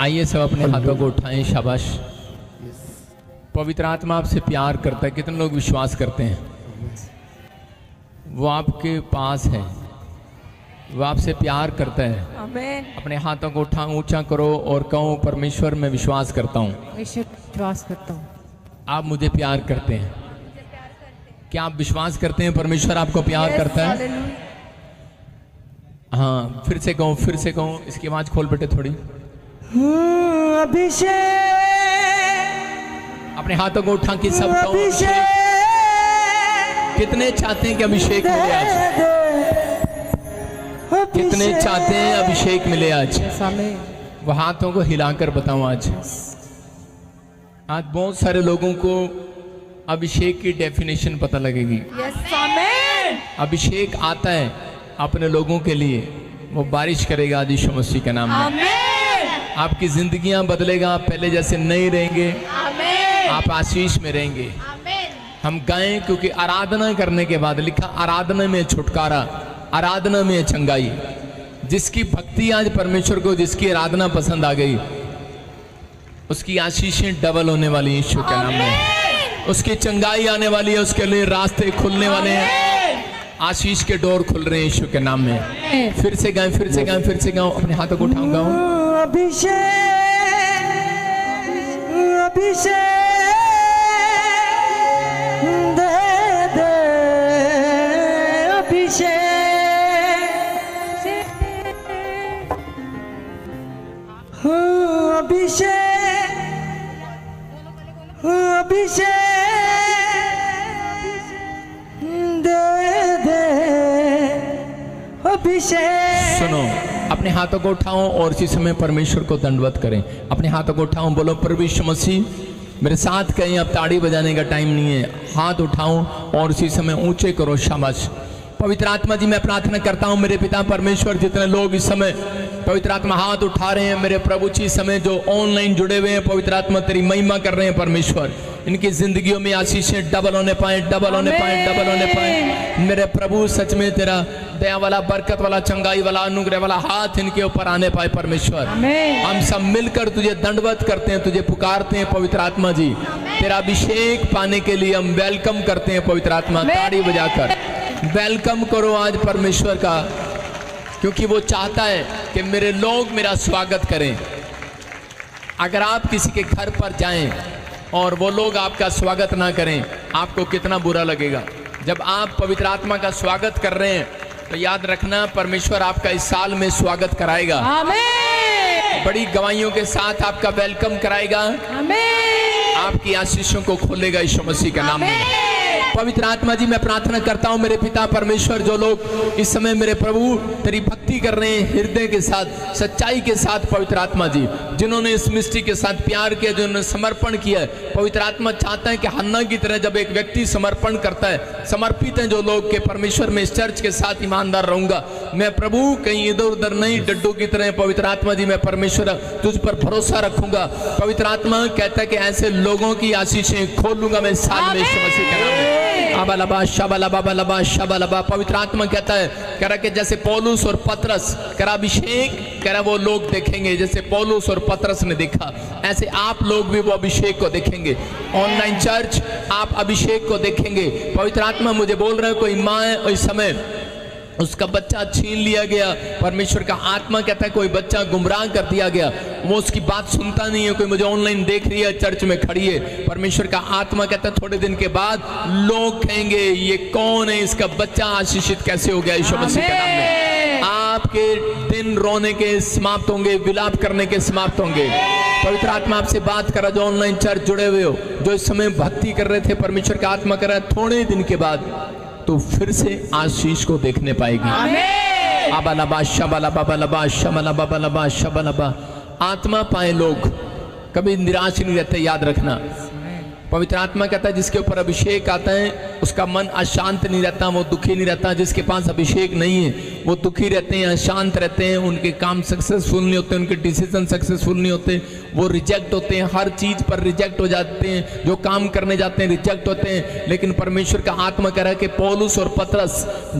आइए सब अपने हाथों को उठाएं। शाबाश। पवित्र आत्मा आपसे प्यार करता है। कितने लोग विश्वास करते हैं वो आपके पास है, वो आपसे प्यार करता है। आमीन। अपने हाथों को उठा ऊंचा करो और कहो परमेश्वर मैं विश्वास करता हूँ, विश्वास करता हूँ आप मुझे प्यार करते हैं। क्या आप विश्वास करते हैं परमेश्वर आपको प्यार करता है? हाँ, फिर से कहो, इसकी आवाज खोल बेटे थोड़ी। अभिषेक। अपने हाथों को उठा के सब कहो अभिषेक। कितने चाहते हैं कि अभिषेक मिले आज? कितने चाहते हैं अभिषेक मिले आज? वो हाथों को हिलाकर बताओ आज बहुत सारे लोगों को अभिषेक की डेफिनेशन पता लगेगी। अभिषेक आता है अपने लोगों के लिए, वो बारिश करेगा आज यीशु मसीह के नाम में। आपकी जिंदगियां बदलेगा, आप पहले जैसे नहीं रहेंगे, आप आशीष में रहेंगे। हम गाएं क्योंकि आराधना करने के बाद लिखा आराधना में छुटकारा, आराधना में चंगाई। जिसकी भक्ति आज परमेश्वर को, जिसकी आराधना पसंद आ गई, उसकी आशीषें डबल होने वाली यीशु के नाम में। उसकी चंगाई आने वाली है, उसके लिए रास्ते खुलने वाले हैं, आशीष के डोर खुल रहे हैं यीशु के नाम में। फिर से गाएं, अपने हाथों को उठाओ, गाओ अभिषेक। अभिषेक दे दे, अभिषेक। अभिषेक, अभिषेक दे दे, अभिषेक। सुनो, अपने हाथों को उठाओ और इसी समय परमेश्वर को दंडवत करें। अपने हाथों को उठाओ, बोलो प्रभु यीशु मसीह मेरे साथ कहीं। अब ताड़ी बजाने का टाइम नहीं है, हाथ उठाओ और इसी समय ऊंचे करो। शाबाश। पवित्र आत्मा जी मैं प्रार्थना करता हूँ मेरे पिता परमेश्वर, जितने लोग इस समय पवित्र आत्मा हाथ उठा रहे हैं मेरे प्रभु जी, समय जो ऑनलाइन जुड़े हुए हैं, पवित्र आत्मा तेरी महिमा कर रहे हैं परमेश्वर, इनकी जिंदगियों में आशीषें डबल होने पाए, डबल होने पाए, डबल होने पाए मेरे प्रभु। सच में तेरा दया वाला, बरकत वाला, चंगाई वाला, अनुग्रह वाला हाथ इनके ऊपर आने पाए परमेश्वर। हम सब मिलकर तुझे दंडवत करते हैं, तुझे पुकारते हैं पवित्र आत्मा जी। तेरा अभिषेक पाने के लिए हम वेलकम करते हैं पवित्र आत्मा। ताड़ी बजाकर वेलकम करो आज परमेश्वर का, क्योंकि वो चाहता है कि मेरे लोग मेरा स्वागत करें। अगर आप किसी के घर पर जाएं और वो लोग आपका स्वागत ना करें, आपको कितना बुरा लगेगा। जब आप पवित्र आत्मा का स्वागत कर रहे हैं तो याद रखना परमेश्वर आपका इस साल में स्वागत कराएगा। आमीन। बड़ी गवाहियों के साथ आपका वेलकम कराएगा। आमीन। आपकी आशीषों को खोलेगा यीशु मसीह के नाम में। पवित्र आत्मा जी मैं प्रार्थना करता हूँ मेरे पिता परमेश्वर, जो लोग इस समय मेरे प्रभु तेरी भक्ति कर रहे हैं हृदय के साथ, सच्चाई के साथ, पवित्र आत्मा जी जिन्होंने इस मिस्ट्री के साथ प्यार किया, जिन्होंने समर्पण किया है, पवित्र आत्मा चाहता है कि हन्ना की तरह जब एक व्यक्ति समर्पण करता है, समर्पित है जो लोग के परमेश्वर में इस चर्च के साथ ईमानदार रहूंगा मैं प्रभु, कहीं इधर उधर नहीं, डड्डू की तरह पवित्र आत्मा जी मैं परमेश्वर तुझ पर भरोसा रखूंगा। पवित्र आत्मा कहता है कि ऐसे लोगों की आशीषें खोलूंगा मैं साल में यीशु मसीह के नाम में। आबालबा शाबालबा शाबालबा। पवित्र आत्मा कहता है, कह रहा कि जैसे पौलुस और पतरस, कह रहा अभिषेक, कह रहा वो लोग देखेंगे जैसे पौलुस और पतरस ने देखा, ऐसे आप लोग भी वो अभिषेक को देखेंगे। ऑनलाइन चर्च आप अभिषेक को देखेंगे। पवित्र आत्मा मुझे बोल रहा है कोई माँ है इस समय उसका बच्चा छीन लिया गया, परमेश्वर का आत्मा कहता है कोई बच्चा गुमराह कर दिया गया, वो उसकी बात सुनता नहीं है। कोई मुझे ऑनलाइन देख रही है, चर्च में खड़ी है, परमेश्वर का आत्मा कहता है थोड़े दिन के बाद लोग कहेंगे ये कौन है, इसका बच्चा आशीषित कैसे हो गया यीशु मसीह के नाम में। आपके दिन रोने के समाप्त होंगे, विलाप करने के समाप्त होंगे। पवित्र आत्मा आपसे बात कर रहा, जो ऑनलाइन चर्च जुड़े हुए हो, जो इस समय भक्ति कर रहे थे, परमेश्वर का आत्मा कर रहा है थोड़े दिन के बाद तो फिर से आशीष को देखने पाएगी। आबालबा शाबालबा शाबालबा शाबालबा। आत्मा पाए लोग कभी निराश नहीं रहते, याद रखना। पवित्र आत्मा कहता है जिसके ऊपर अभिषेक आता है उसका मन अशांत नहीं रहता, वो दुखी नहीं रहता। जिसके पास अभिषेक नहीं है वो दुखी रहते हैं, अशांत रहते हैं, उनके काम सक्सेसफुल नहीं होते, उनके डिसीजन सक्सेसफुल नहीं होते, वो रिजेक्ट होते हैं, हर चीज पर रिजेक्ट हो जाते हैं, जो काम करने जाते हैं रिजेक्ट होते हैं। लेकिन परमेश्वर का आत्मा कह रहा है कि पौलुस और पतरस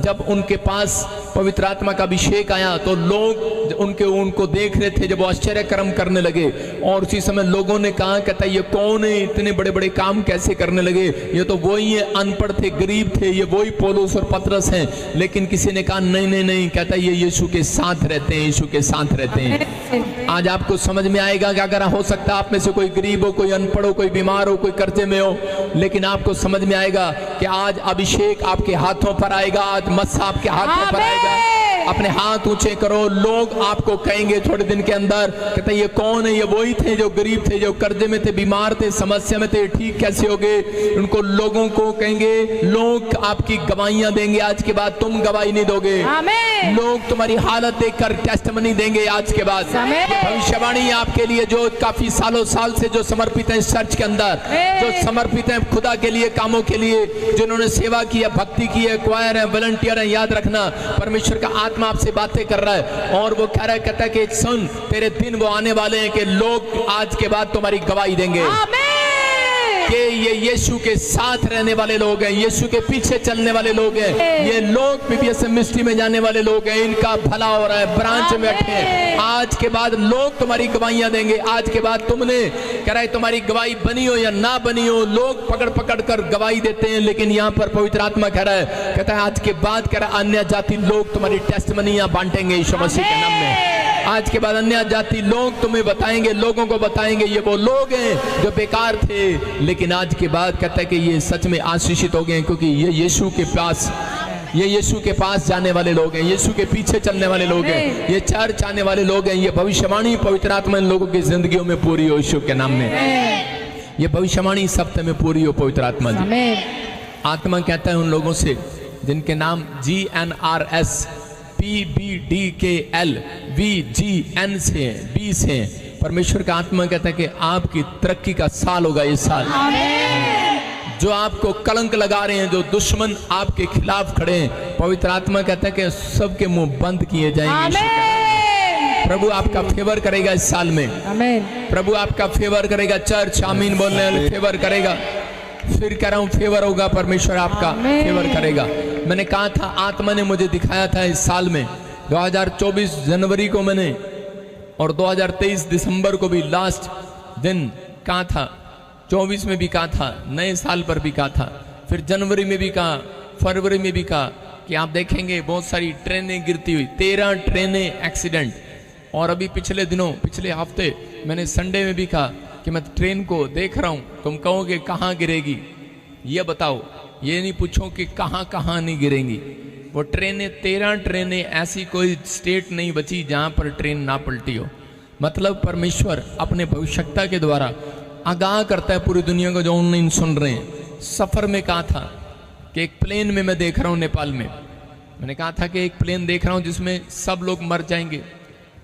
जब उनके पास पवित्र आत्मा का अभिषेक आया तो लोग उनको देख रहे थे, जब वो आश्चर्य कर्म करने लगे। और उसी समय लोगों ने कहा, कहता ये कौन है, इतने बड़े बड़े काम कैसे करने लगे, ये तो वही है, अनपढ़ थे, गरीब थे, ये वही पौलुस और पतरस हैं। लेकिन किसी ने कहा नहीं नहीं नहीं, कहता ये यीशु के साथ रहते हैं, यीशु के साथ रहते हैं। आज आपको समझ में आएगा कि अगर हो सकता है आप में से कोई गरीब हो, कोई अनपढ़ हो, कोई बीमार हो, कोई कर्जे में हो, लेकिन आपको समझ में आएगा कि आज अभिषेक आपके हाथों पर आएगा, आज मस्सा आपके हाथों पर आएगा। अपने हाथ ऊंचे करो, लोग आपको कहेंगे थोड़े दिन के अंदर, कहते ये कौन है, ये वही थे जो गरीब थे, जो कर्जे में थे, बीमार थे, समस्या में थे, ठीक कैसे हो गए। उनको लोगों को कहेंगे, लोग आपकी गवाहियां देंगे, आज के बाद तुम गवाही नहीं दोगे, लोग तुम्हारी हालत देखकर टेस्टमनी देंगे आज के बाद। भविष्यवाणी आपके लिए जो काफी सालों साल से जो समर्पित है इस चर्च के अंदर, जो समर्पित है खुदा के लिए, कामों के लिए, जिन्होंने सेवा की है, भक्ति की है, क्वायर है, वॉलंटियर है, याद रखना परमेश्वर का आत्मा आपसे बातें कर रहा है और वो कह रहा है, कहता है कि सुन तेरे दिन वो आने वाले हैं कि लोग आज के बाद तुम्हारी गवाही देंगे कि ये यीशु के साथ रहने वाले लोग हैं, यीशु के पीछे चलने वाले लोग हैं, ये लोग पीपीएस मिनिस्ट्री में जाने वाले लोग हैं, इनका भला हो रहा है, ब्रांच में बैठे हैं। आज के बाद लोग तुम्हारी गवाहियां देंगे, आज के बाद तुमने कह रहा है तुम्हारी गवाही बनी हो या ना बनी हो, लोग पकड़ पकड़ कर गवाही देते हैं। लेकिन यहाँ पर पवित्र आत्मा कह रहा है, कहता है आज के बाद कह रहा है अन्य जाति लोग तुम्हारी टेस्टमनीयां बांटेंगे यीशु मसीह के नाम में। आज के बाद अन्य जाति लोग तुम्हें बताएंगे, लोगों को बताएंगे ये वो लोग हैं जो बेकार थे, लेकिन आज के बाद कहता है कि ये सच में आशीषित हो गए, क्योंकि ये यीशु के पास जाने वाले लोग हैं, यीशु के पीछे चलने वाले लोग हैं, ये चर्च आने वाले लोग हैं। ये भविष्यवाणी पवित्र आत्मा इन लोगों की जिंदगियों में पूरी हो यीशु के नाम में। ये भविष्यवाणी इस हफ्ते में पूरी हो पवित्र आत्मा जी। आत्मा कहता है उन लोगों से जिनके नाम GNRS PBDKL VGN से 20 हैं। परमेश्वर का आत्मा कहता है कि आपकी तरक्की का साल होगा ये साल। जो आपको कलंक लगा रहे हैं, जो दुश्मन आपके खिलाफ खड़े हैं, पवित्र आत्मा कहता है कि सबके मुंह बंद किए जाएंगे। प्रभु आपका फेवर करेगा इस साल में, प्रभु आपका फेवर करेगा। चर्च आमीन बोलने वाले फेवर करेगा। फिर कह रहा हूं फेवर होगा, परमेश्वर आपका फेवर करेगा। मैंने कहा था, आत्मा ने मुझे दिखाया था इस साल में 2024 जनवरी को मैंने और 2023 दिसंबर को भी लास्ट दिन कहा था, 24 में भी कहा था, नए साल पर भी कहा था, फिर जनवरी में भी कहा, फरवरी में भी कहा कि आप देखेंगे बहुत सारी ट्रेनें गिरती हुई, 13 ट्रेनें एक्सीडेंट। और अभी पिछले दिनों, पिछले हफ्ते मैंने संडे में भी कहा कि मैं ट्रेन को देख रहा हूं, तुम कहोगे कहां गिरेगी, ये बताओ, ये नहीं पूछो कि कहां कहां नहीं गिरेंगी। वो ट्रेनें 13 ट्रेनें, ऐसी कोई स्टेट नहीं बची जहां पर ट्रेन ना पलटी हो। मतलब परमेश्वर अपने भविष्यता के द्वारा आगाह करता है पूरी दुनिया को जो ऑनलाइन सुन रहे हैं। सफर में कहा था कि एक प्लेन में मैं देख रहा हूं नेपाल में, मैंने कहा था कि एक प्लेन देख रहा हूं जिसमें सब लोग मर जाएंगे।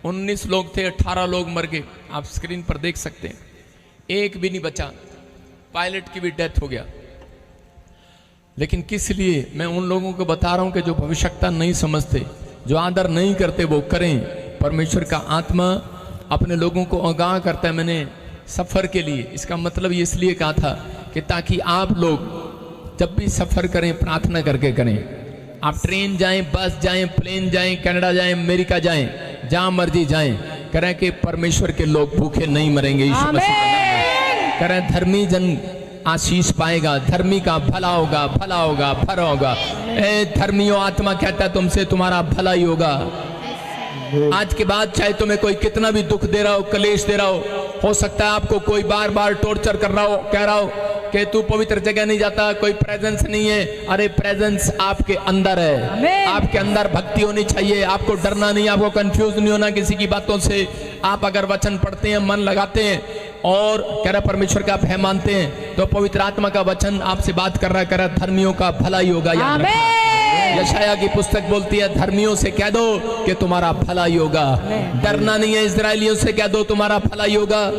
19 लोग थे, 18 लोग मर गए, आप स्क्रीन पर देख सकते हैं, एक भी नहीं बचा, पायलट की भी डेथ हो गया। लेकिन किस लिए मैं उन लोगों को बता रहा हूं कि जो भविष्यता नहीं समझते, जो आदर नहीं करते, वो करें। परमेश्वर का आत्मा अपने लोगों को आगाह करता है। मैंने सफर के लिए, इसका मतलब ये इसलिए कहा था कि ताकि आप लोग जब भी सफर करें प्रार्थना करके करें। आप ट्रेन जाएं, बस जाएं, प्लेन जाएं, कनाडा जाएं, अमेरिका जाएं, जहां मर्जी जाएं, करें कि परमेश्वर के लोग भूखे नहीं मरेंगे। यीशु मसीह का नाम करें, धर्मी जन आशीष पाएगा, धर्मी का भला होगा, भला होगा, भला होगा। ए धर्मियों, आत्मा कहता है तुमसे तुम्हारा भला ही होगा। आज के बाद चाहे तुम्हें कोई कितना भी दुख दे रहा हो, कलेश दे रहा हो सकता है आपको कोई बार बार टॉर्चर कर रहा हो, कह रहा हो कि तू पवित्र जगह नहीं जाता, कोई प्रेजेंस नहीं है। अरे प्रेजेंस आपके अंदर है, आपके अंदर भक्ति होनी चाहिए, आपको डरना नहीं, आपको कंफ्यूज नहीं होना किसी की बातों से। आप अगर वचन पढ़ते हैं, मन लगाते हैं और कह रहा परमेश्वर का आप है मानते हैं, तो पवित्र आत्मा का वचन आपसे बात कर रहा है, कह रहा धर्मियों का भला ही होगा। याद रखना, यशाया की पुस्तक बोलती है धर्मियों से कह दो कि तुम्हारा भला ही होगा। डरना नहीं है, इजरायलियों से कह दो तुम्हारा भला ही होगा।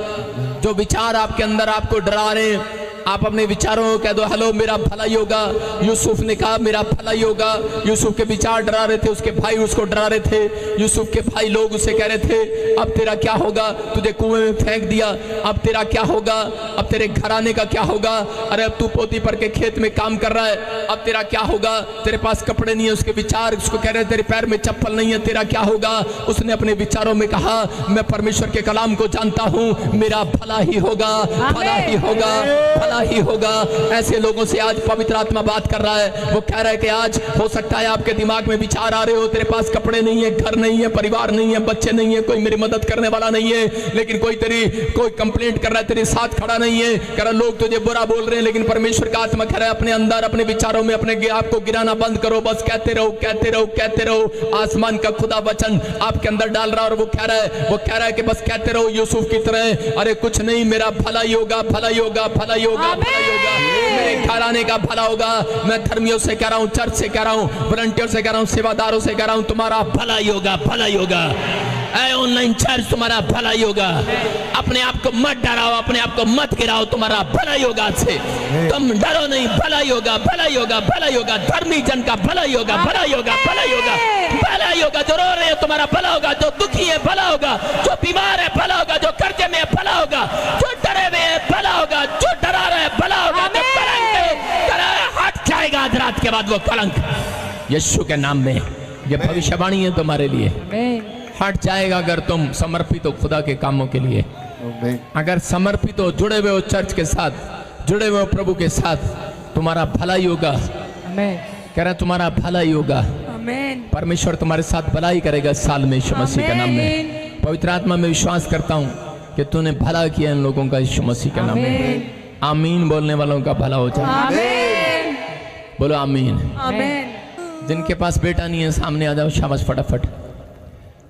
जो विचार आपके अंदर आपको डरा रहे हैं, आप अपने विचारों को कह दो, हेलो मेरा भलाई होगा। यूसुफ ने कहा मेरा भलाई होगा। यूसुफ के विचार डरा रहे थे, उसके भाई उसको डरा रहे थे। यूसुफ के भाई लोग उसे कह रहे थे अब तेरा क्या होगा, तुझे कुएं में फेंक दिया, अब तेरा क्या होगा, अब तेरे घराने का क्या होगा, अरे अब तू पोती पर के खेत में काम कर रहा है, अब तेरा क्या होगा, तेरे पास कपड़े नहीं है। उसके विचार उसको कह रहे तेरे पैर में चप्पल नहीं है, तेरा क्या होगा। उसने अपने विचारों में कहा मैं परमेश्वर के कलाम को जानता हूं, मेरा भला ही होगा, भला ही होगा, भला ही होगा। ऐसे लोगों से आज पवित्र आत्मा बात कर रहा है। वो कह रहा है कि आज हो सकता है आपके दिमाग में विचार आ रहे हो, तेरे पास कपड़े नहीं है, घर नहीं है, परिवार नहीं है, बच्चे नहीं है, कोई मेरी मदद करने वाला नहीं है, लेकिन कोई कंप्लेंट कर रहा है, तेरे साथ खड़ा नहीं है, कह रहा लोग तुझे बुरा बोल रहे हैं, लेकिन परमेश्वर का आत्मा कह रहा है अपने अंदर अपने विचारों में अपने आप को गिराना बंद करो, बस कहते रहो, कहते रहो, कहते रहो। आसमान का खुदा वचन आपके अंदर डाल रहा है और वो कह रहा है कि बस कहते रहो यूसुफ की तरह, अरे कुछ नहीं, मेरा भला ही होगा, भला ही होगा, भला ही होगा, भला ही होगा, मेरे घराने का भला होगा। मैं धर्मियों से कह रहा हूँ, चर्च से कह रहा हूँ, वॉलंटियर से कह रहा हूँ, सेवादारों से कह रहा हूँ, तुम्हारा भला ही होगा, भला ही होगा। ऑनलाइन चर्च तुम्हारा भला ही होगा। अपने आप को मत डराओ, अपने आप को मत गिराओ, तुम्हारा भला ही होगा। से तुम डरो नहीं, भला ही होगा, भला ही होगा, भला ही होगा। धर्मी जन का भला ही होगा, भला ही होगा, भला ही होगा, भला ही होगा। जो रो रहे हैं तुम्हारा भला होगा, जो दुखी है भला होगा, जो बीमार है भला होगा, जो कर्जे में है भला होगा, जो डरे हुए है भला होगा, जो डरा रहे हैं भला होगा, जो कलंक हट जाएगा आज रात के बाद वो कलंक यीशु के नाम में। ये भविष्यवाणी है तुम्हारे लिए, हट जाएगा अगर तुम समर्पित हो खुदा के कामों के लिए। अगर समर्पित हो, जुड़े हुए हो चर्च के साथ, जुड़े हुए हो प्रभु के साथ, तुम्हारा भला ही होगा। कह रहा तुम्हारा भला ही होगा। परमेश्वर तुम्हारे साथ भला ही करेगा साल में यीशु मसीह के नाम में। पवित्र आत्मा में विश्वास करता हूँ कि तूने भला किया इन लोगों का यीशु मसीह के नाम में। आमीन बोलने वालों का भला हो जाए, बोलो आमीन। जिनके पास बेटा नहीं है सामने आ जाओ, शाबाश फटाफट।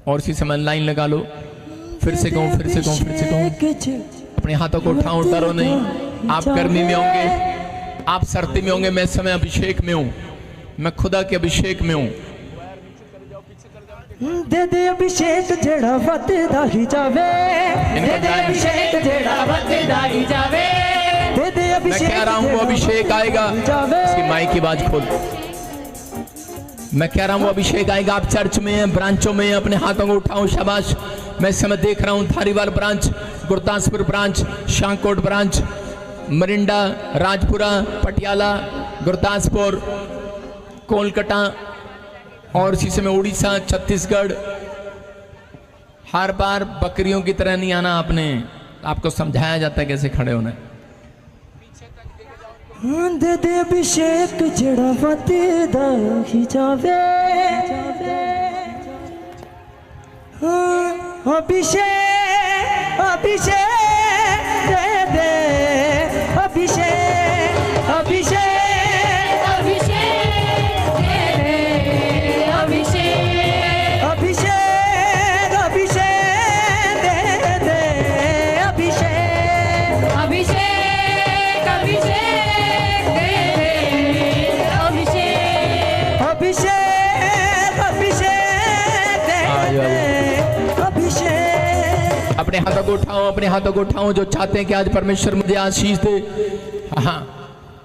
और इसी समय लाइन लगा लो। फिर से कहूँ, फिर से कहूँ, फिर से कहूँ, अपने हाथों को उठाओ, डरो नहीं। आप गर्मी में होंगे, आप सर्दी में होंगे, मैं इस समय अभिषेक में हूँ, मैं खुदा के अभिषेक में हूँ। दे दे अभिषेक जेड़ा वधदा ही जावे, दे दे अभिषेक जेड़ा वधदा ही जावे, दे दे अभिषेक। मैं कह रहा हूँ वो अभिषेक आएगा। इसकी माइक की आवाज खोल। मैं कह रहा हूँ वो अभिषेक आएगा। आप चर्च में हैं, ब्रांचों में हैं, अपने हाथों को उठाओ, शाबाश। मैं इस समय देख रहा हूँ Dhariwal branch, Gurdaspur branch, Shankot branch, Morinda, Rajpura, Patiala, Gurdaspur, Kolkata और इसी समय उड़ीसा, छत्तीसगढ़। हर बार बकरियों की तरह नहीं आना, आपने आपको समझाया जाता है कैसे खड़े होना है। दे दे अभिषेक जेड़ा वधदा ही जावे, अभिषेक अभिषेक दे दे अभिषेक अभिषेक अभिषेक दे दे अभिषेक अभिषेक अभिषेक दे दे अभिषेक अभिषेक अभिषेक दे दे अभिषेक अभिषेक अभिषेक दे दे अभिषेक। अपने हाथों को उठाओ, अपने हाथों को उठाओ जो चाहते हैं कि आज परमेश्वर मुझे आशीष दे। हाँ,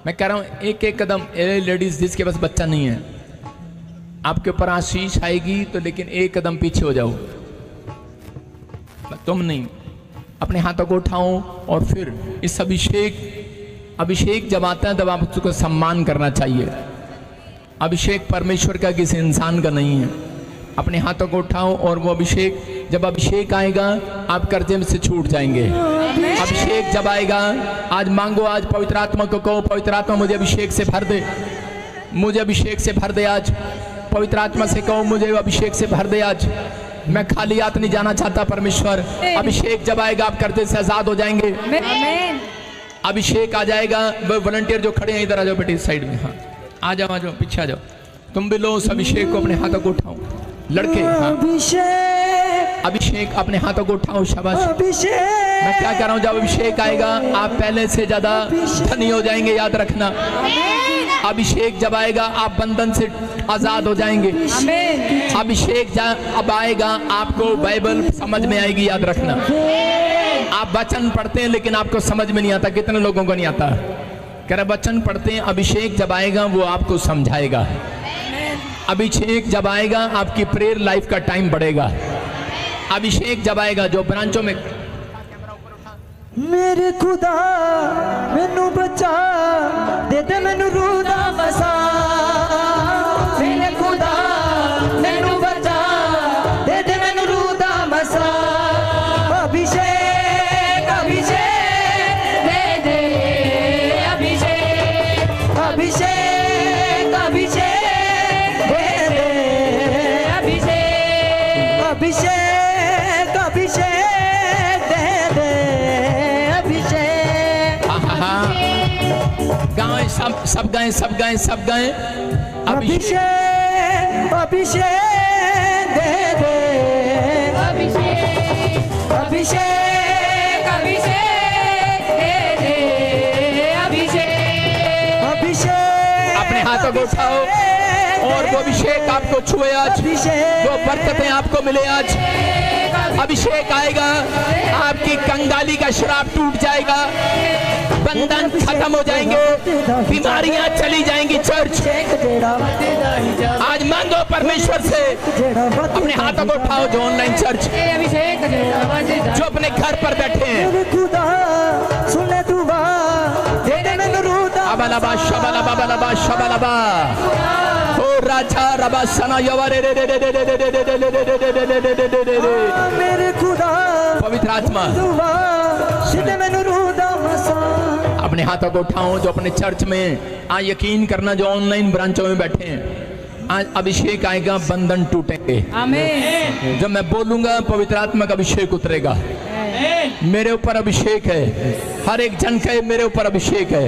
मैं कह रहा हूँ एक एक कदम। लेडीज जिसके पास बच्चा नहीं है, आपके ऊपर आशीष आएगी तो, लेकिन एक कदम पीछे हो जाओ, तुम नहीं। अपने हाथों को उठाओ और फिर इस अभिषेक जब आता है तब आप उसको सम्मान करना चाहिए। अभिषेक परमेश्वर का किसी इंसान का नहीं है। अपने हाथों को उठाओ और वो अभिषेक, जब अभिषेक आएगा आप कर्जे में से छूट जाएंगे। अभिषेक जब आएगा, आज मांगो, आज पवित्र आत्मा को कहो, पवित्र आत्मा मुझे अभिषेक से भर दे, मुझे अभिषेक से भर दे। आज पवित्र आत्मा से कहो मुझे अभिषेक से भर दे। आज मैं खाली हाथ नहीं जाना चाहता परमेश्वर। अभिषेक जब आएगा आप कर्जे से आजाद हो जाएंगे। अभिषेक आ जाएगा। वो वॉलंटियर जो खड़े हैं इधर आ जाओ बेटी, साइड में। हाँ आ जाओ, आ जाओ, पीछे आ जाओ। तुम भी लो उस अभिषेक को, अपने हाथों को उठाओ लड़के। हाँ अभिषेक अपने हाथों को उठाओ, शाबाश। मैं क्या कह रहा हूँ, जब अभिषेक आएगा आप पहले से ज्यादा धनी हो जाएंगे, याद रखना। अभिषेक जब आएगा आप बंधन से आजाद हो जाएंगे। अभिषेक अब आएगा आपको बाइबल समझ में आएगी, याद रखना। आप वचन पढ़ते हैं लेकिन आपको समझ में नहीं आता। कितने लोगों को नहीं आता? कह रहे वचन पढ़ते हैं, अभिषेक जब आएगा वो आपको समझाएगा। अभिषेक जब आएगा आपकी प्रेयर लाइफ का टाइम बढ़ेगा। अभिषेक जब आएगा, जो ब्रांचों में मेरे खुदा मैनू बचा दे दे मैनू रूह दा वसा, मेरे खुदा मैनू बचा दे दे मैनू रूह दा वसा, अभिषेक अभिषेक दे दे अभिषेक, अभिषेक अभिषेक दे दे अभिषेक, अभिषेक अभिषेक दे दे अभिषेक, गाएं, सब गाएं, सब गाएं, सब गाएं। अभिषेक अभिषेक दे दे अभिषेक, अभिषेक अभिषेक दे दे अभिषेक, अभिषेक अपने हाथों को उठाओ और वो अभिषेक आपको छुए आज, वो बरकतें आपको मिले आज। अभिषेक आएगा, आपकी कंगाली का श्राप टूट जाएगा, बंधन खत्म हो जाएंगे, बीमारियां चली जाएंगी। चर्च आज मांगो परमेश्वर से, अपने हाथों को उठाओ जो ऑनलाइन चर्च, अभिषेक जो अपने घर पर बैठे हैं। खुदा सुन दुआ दे दे मैनू रूह दा अबलबा शबलबा बलबा शबलबा ओ राजा रबा सना यवरे रे रे रे रे रे रे रे रे रे रे रे। मेरे खुदा पवित्र आत्मा दुआ दे दे मैनू रूह दा वसा, अपने हाथों को उठाओ जो अपने चर्च में, आज यकीन करना जो ऑनलाइन ब्रांचों में बैठे हैं, आज अभिषेक आएगा, बंधन टूटेंगे। आमीन। जब मैं बोलूंगा पवित्र आत्मा का अभिषेक उतरेगा। मेरे ऊपर अभिषेक है, हर एक जन का मेरे ऊपर अभिषेक है,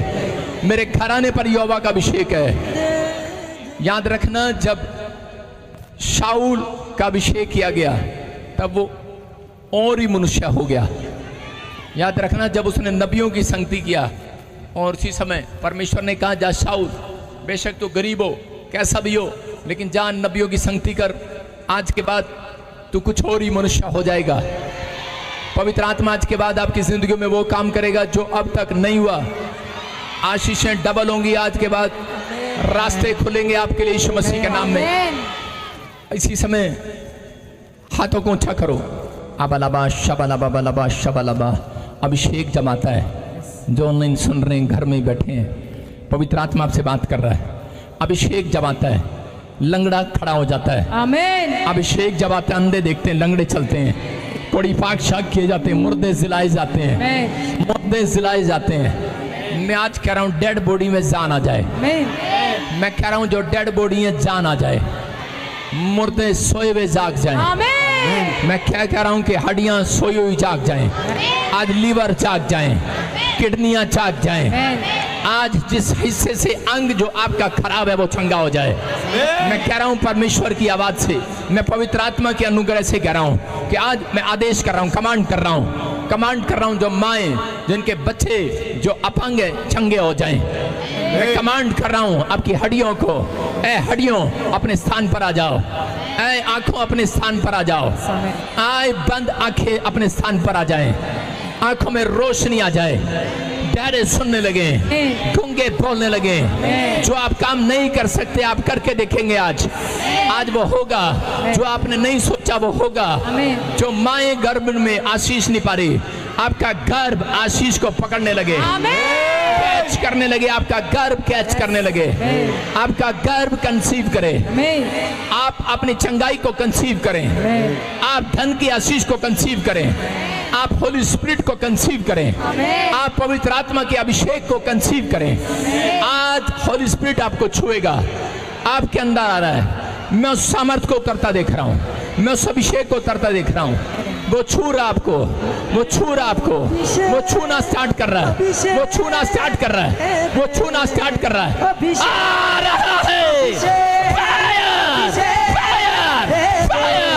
मेरे घराने पर यहोवा का अभिषेक है। याद रखना जब शाऊल का अभिषेक किया गया तब वो और ही मनुष्य हो गया। याद रखना जब उसने नबियों की संगति किया और उसी समय परमेश्वर ने कहा जा शाऊल, बेशक तू गरीब हो, कैसा भी हो, लेकिन जा नबियों की संगति कर, आज के बाद तू कुछ और ही मनुष्य हो जाएगा। पवित्र आत्मा आज के बाद आपकी जिंदगी में वो काम करेगा जो अब तक नहीं हुआ। आशीषें डबल होंगी आज के बाद, रास्ते खुलेंगे आपके लिए यीशु मसीह के नाम में। इसी समय हाथों को ऊंचा करो। अबलबा शबलबा बलबा शबलबा। अभिषेक जमाता है, जो ऑनलाइन सुन रहे हैं, घर में बैठे हैं, पवित्र आत्मा आपसे बात कर रहा है। अभिषेक जमाता है, लंगड़ा खड़ा हो जाता है। आमीन। अभिषेक जमाता है, अंधे देखते हैं, लंगड़े चलते हैं, कोड़ी पाक शाक किए जाते हैं, मुर्दे जिलाए जाते हैं, मुर्दे जिलाए जाते हैं। मैं आज कह रहा हूँ डेड बॉडी में जान आ जाए। मैं कह रहा हूँ जो डेड बॉडी है जान आ जाए, मुर्दे सोए हुए जाग जाएं। आमीन। मैं क्या कह रहा हूँ कि हड्डियां सोई हुई जाग जाएं, आज लीवर जाग जाएं, किडनियां जाग जाएं, आज जिस हिस्से से अंग जो आपका खराब है वो चंगा हो जाए। मैं कह रहा हूँ परमेश्वर की आवाज से, मैं पवित्र आत्मा के अनुग्रह से कह रहा हूँ कि आज मैं आदेश कर रहा हूँ, कमांड कर रहा हूँ, जो माएँ जिनके बच्चे जो अपंग है चंगे हो जाएं। मैं कमांड कर रहा हूँ आपकी हड्डियों को, ए हड्डियों अपने स्थान पर आ जाओ, ऐ आंखों अपने स्थान पर आ जाओ, आए बंद आंखें अपने स्थान पर आ जाएं, आंखों में रोशनी आ जाए, बहरे सुनने लगे, गूंगे बोलने लगे। जो आप काम नहीं कर सकते आप करके देखेंगे आज वो होगा। जो आपने नहीं सोचा वो होगा। जो माएँ गर्भ में आशीष नहीं पा रही, आपका गर्भ आशीष को पकड़ने लगे, कैच करने लगे, आपका गर्भ कैच करने लगे, आपका गर्भ कंसीव करे, आप अपनी चंगाई को कंसीव करें, आप धन की आशीष को कंसीव करें, आप होली स्पिरिट को कंसीव करें, आप पवित्र आत्मा के अभिषेक को कंसीव करें। आज होली स्पिरिट आपको छुएगा, आपके अंदर आ रहा है। मैं उस सामर्थ को उतरता देख रहा हूँ, मैं उस अभिषेक को उतरता देख रहा हूँ। वो छू रहा आपको, वो छू रहा आपको, वो छूना स्टार्ट कर रहा है, वो छूना स्टार्ट कर रहा है, वो छूना स्टार्ट कर रहा है। आ रहा है फायर, फायर, फायर, आ गया।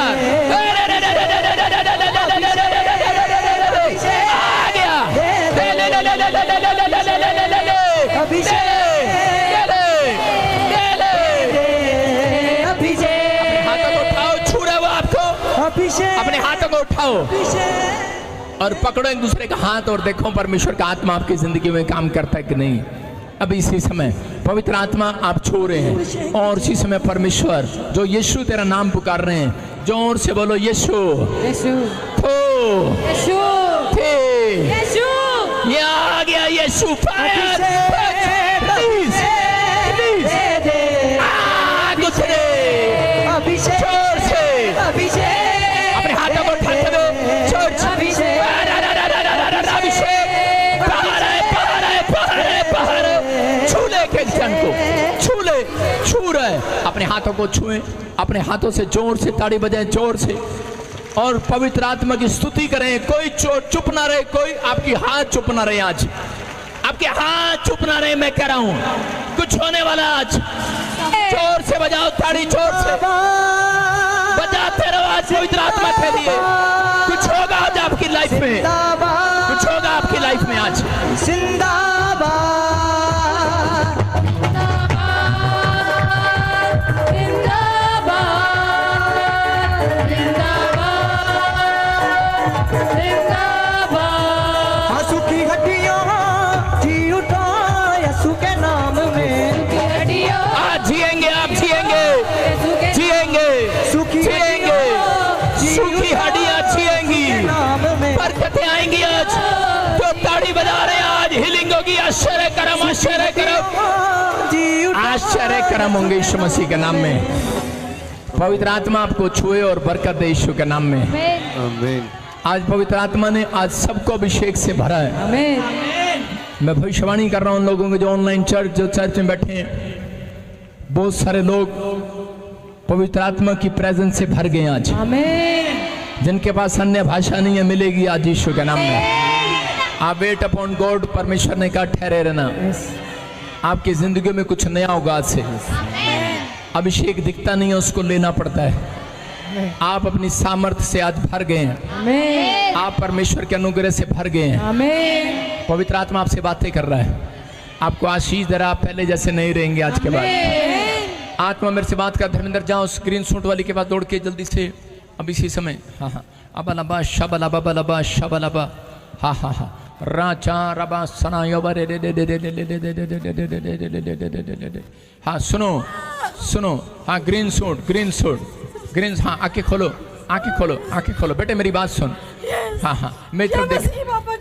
अपने हाथों को उठाओ, और पकड़ो एक दूसरे का हाथ और देखो परमेश्वर का आत्मा आपकी जिंदगी में काम करता है कि नहीं। अब इसी समय पवित्र आत्मा आप छू रहे हैं और इसी समय परमेश्वर जो यीशु तेरा नाम पुकार रहे हैं, जोर से बोलो यीशु यीशु थो यीशु थे यीशु ये आ गया यीशु फायर प्लीज गुजरे अभिषेक जोर से अभिषेक अपने हाथों को उठाते हुए जोर से अभिषेक अभिषेक बाहर है बाहर है बाहर है बाहर है। छू ले के जन को छू ले छू रहे अपने हाथों को छुए अपने हाथों से जोर से ताड़ी बजाएं जोर से और पवित्र आत्मा की स्तुति करें। कोई चुप ना रहे, कोई आपकी हाथ चुप ना रहे, आज आपके हाथ चुप ना रहे। मैं कह रहा हूं कुछ होने वाला आज। जोर से बजाओ ताड़ी, जोर से बजाते रहो आज पवित्र आत्मा के लिए। कुछ होगा आज आपकी लाइफ में, कुछ होगा आपकी लाइफ में आज। जिंदाबाद आंसू की हड्डियों जी उठा यीशु के नाम में। आज जिएंगे, आप जिएंगे जिएंगे सूखी जिएंगे, सूखी हड्डियां जिएंगी, नाम में बरकतें आएंगी आज। तो ताड़ी बजा रहे हैं आज हीलिंग होगी। आश्चर्य करम, आश्चर्य करम, जी उठा आश्चर्य करम होंगे यीशु मसीह के नाम में। पवित्र आत्मा आपको छुए और बरकत दे यीशु के नाम में। आमीन। आज पवित्र आत्मा ने आज सबको अभिषेक से भरा है। आमीन। मैं भविष्यवाणी कर रहा हूं उन लोगों के जो ऑनलाइन जो चर्च में बैठे हैं, बहुत सारे लोग पवित्र आत्मा की प्रेजेंस से भर गए आज। आमीन। जिनके पास अन्य भाषा नहीं है मिलेगी आज यीशु के नाम में। आप वेट अपॉन गॉड, परमेश्वर ने कहा ठहरे रहना। आपकी जिंदगी में कुछ नया होगा आज से। अभिषेक दिखता नहीं है, उसको लेना पड़ता है। आप अपनी सामर्थ्य से आज भर गए हैं। आमीन। आप परमेश्वर के अनुग्रह से भर गए हैं। आमीन। पवित्र आत्मा आपसे बातें कर रहा है, आपको आशीष दे रहा है। आप पहले जैसे नहीं रहेंगे आज के बाद। आत्मा मेरे से बात कर। धर्मेंद्र जाओ उस ग्रीन सूट वाली के पास दौड़ के जल्दी से, अब इसी समय। हाँ हाँ अबा शबला बबा शबला हाँ हाँ हाँ राचा रबा सना योबरे दे दे दे दे दे दे दे दे दे दे दे। हाँ सुनो सुनो, हाँ ग्रीन सूट ग्रीन, हाँ आंखें खोलो आंखें खोलो आंखें खोलो। बेटे मेरी बात सुन। हाँ हाँ मेरी तरफ देख,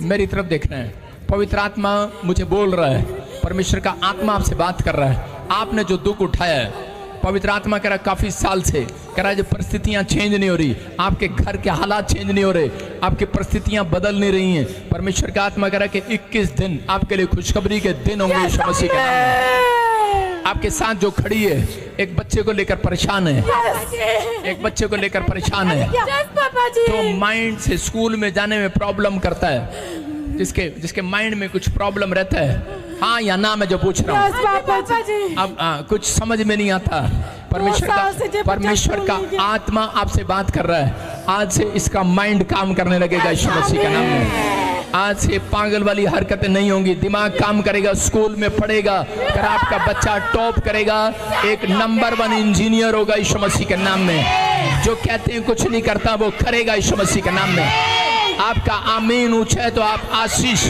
मेरी तरफ देखना है। पवित्र आत्मा मुझे बोल रहा है, परमेश्वर का आत्मा आपसे बात कर रहा है। आपने जो दुख उठाया है, पवित्र आत्मा कह रहा है काफी साल से, कह रहा है जो परिस्थितियां चेंज नहीं हो रही, आपके घर के हालात चेंज नहीं हो रहे, आपकी परिस्थितियां बदल नहीं रही हैं। परमेश्वर का आत्मा कह रहा है कि 21 दिन आपके लिए खुशखबरी के दिन होंगे यीशु मसीह के नाम में। आपके साथ जो खड़ी है, एक बच्चे को लेकर परेशान है, एक बच्चे को लेकर परेशान है, तो माइंड से स्कूल में जाने में प्रॉब्लम करता है, जिसके माइंड में कुछ प्रॉब्लम रहता है। हाँ या ना मैं जो पूछ रहा हूँ अब कुछ समझ में नहीं आता। परमेश्वर का आत्मा आपसे बात कर रहा है। आज से इसका माइंड काम करने लगेगा यीशु मसीह के नाम में। आज से पागल वाली हरकतें नहीं होंगी, दिमाग काम करेगा, स्कूल में पढ़ेगा, फिर आपका बच्चा टॉप करेगा, एक नंबर 1 इंजीनियर होगा यीशु मसीह के नाम में। जो कहते हैं कुछ नहीं करता वो करेगा यीशु मसीह के नाम में। आपका आमीन ऊंचा है तो आप आशीष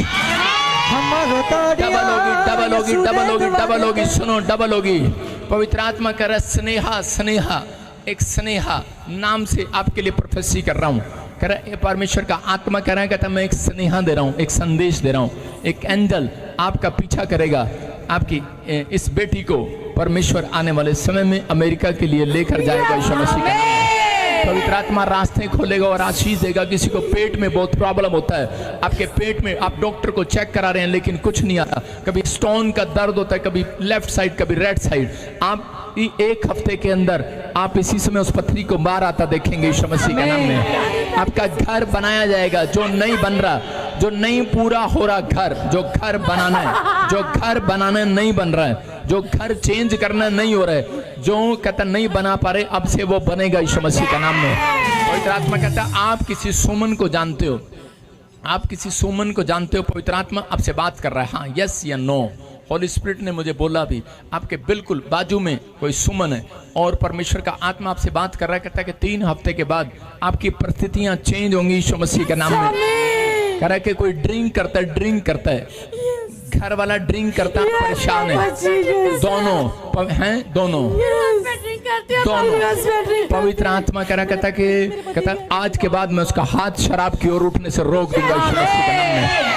डबल होगी डबल होगी डबल होगी डबल होगी। सुनो डबल होगी। पवित्र आत्मा कह रहा है स्नेहा स्नेहा, एक स्नेहा नाम से आपके लिए प्रोफेसी कर रहा हूँ। कह रहा है परमेश्वर का आत्मा कह रहा है, कहता मैं एक स्नेहा दे रहा हूँ, एक संदेश दे रहा हूँ। एक एंजल आपका पीछा करेगा, आपकी इस बेटी को परमेश्वर आने वाले समय में अमेरिका के लिए लेकर जाएगा यीशु मसीह का नाम। पवित्र आत्मा रास्ते खोलेगा और आशीष देगा। किसी को पेट में बहुत प्रॉब्लम होता है, आपके पेट में आप डॉक्टर को चेक करा रहे हैं लेकिन कुछ नहीं आता, कभी स्टोन का दर्द होता है, कभी लेफ्ट साइड कभी राइट साइड। आप एक हफ्ते के अंदर आप इसी समय उस पथरी को बाहर आता देखेंगे यीशु मसीह के नाम में। आपका घर बनाया जाएगा, जो नहीं बन रहा, जो नहीं पूरा हो रहा घर, जो घर बनाना है, जो घर बनाना नहीं बन रहा है, जो घर चेंज करना नहीं हो रहा है, जो कहता नहीं बना पा रहे, अब से वो बनेगा यीशु मसीह का नाम में। पवित्र आत्मा कहता है आप किसी सुमन को जानते हो, आप किसी सुमन को जानते हो। पवित्र आत्मा आपसे बात कर रहा है, हाँ यस या नो। होली स्पिरिट ने मुझे बोला भी आपके बिल्कुल बाजू में कोई सुमन है और परमेश्वर का आत्मा आपसे बात कर रहा है। कहता है कि 3 हफ्ते के बाद आपकी परिस्थितियां चेंज होंगी यीशु मसीह के नाम में। कह रहा कि कोई ड्रिंक करता है घर वाला ड्रिंक करता है, परेशान है। दोनों हैं, दोनों पवित्र आत्मा कह रहा कहता आज के बाद मैं उसका हाथ शराब की ओर उठने से रोक दूंगा यीशु मसीह के नाम में।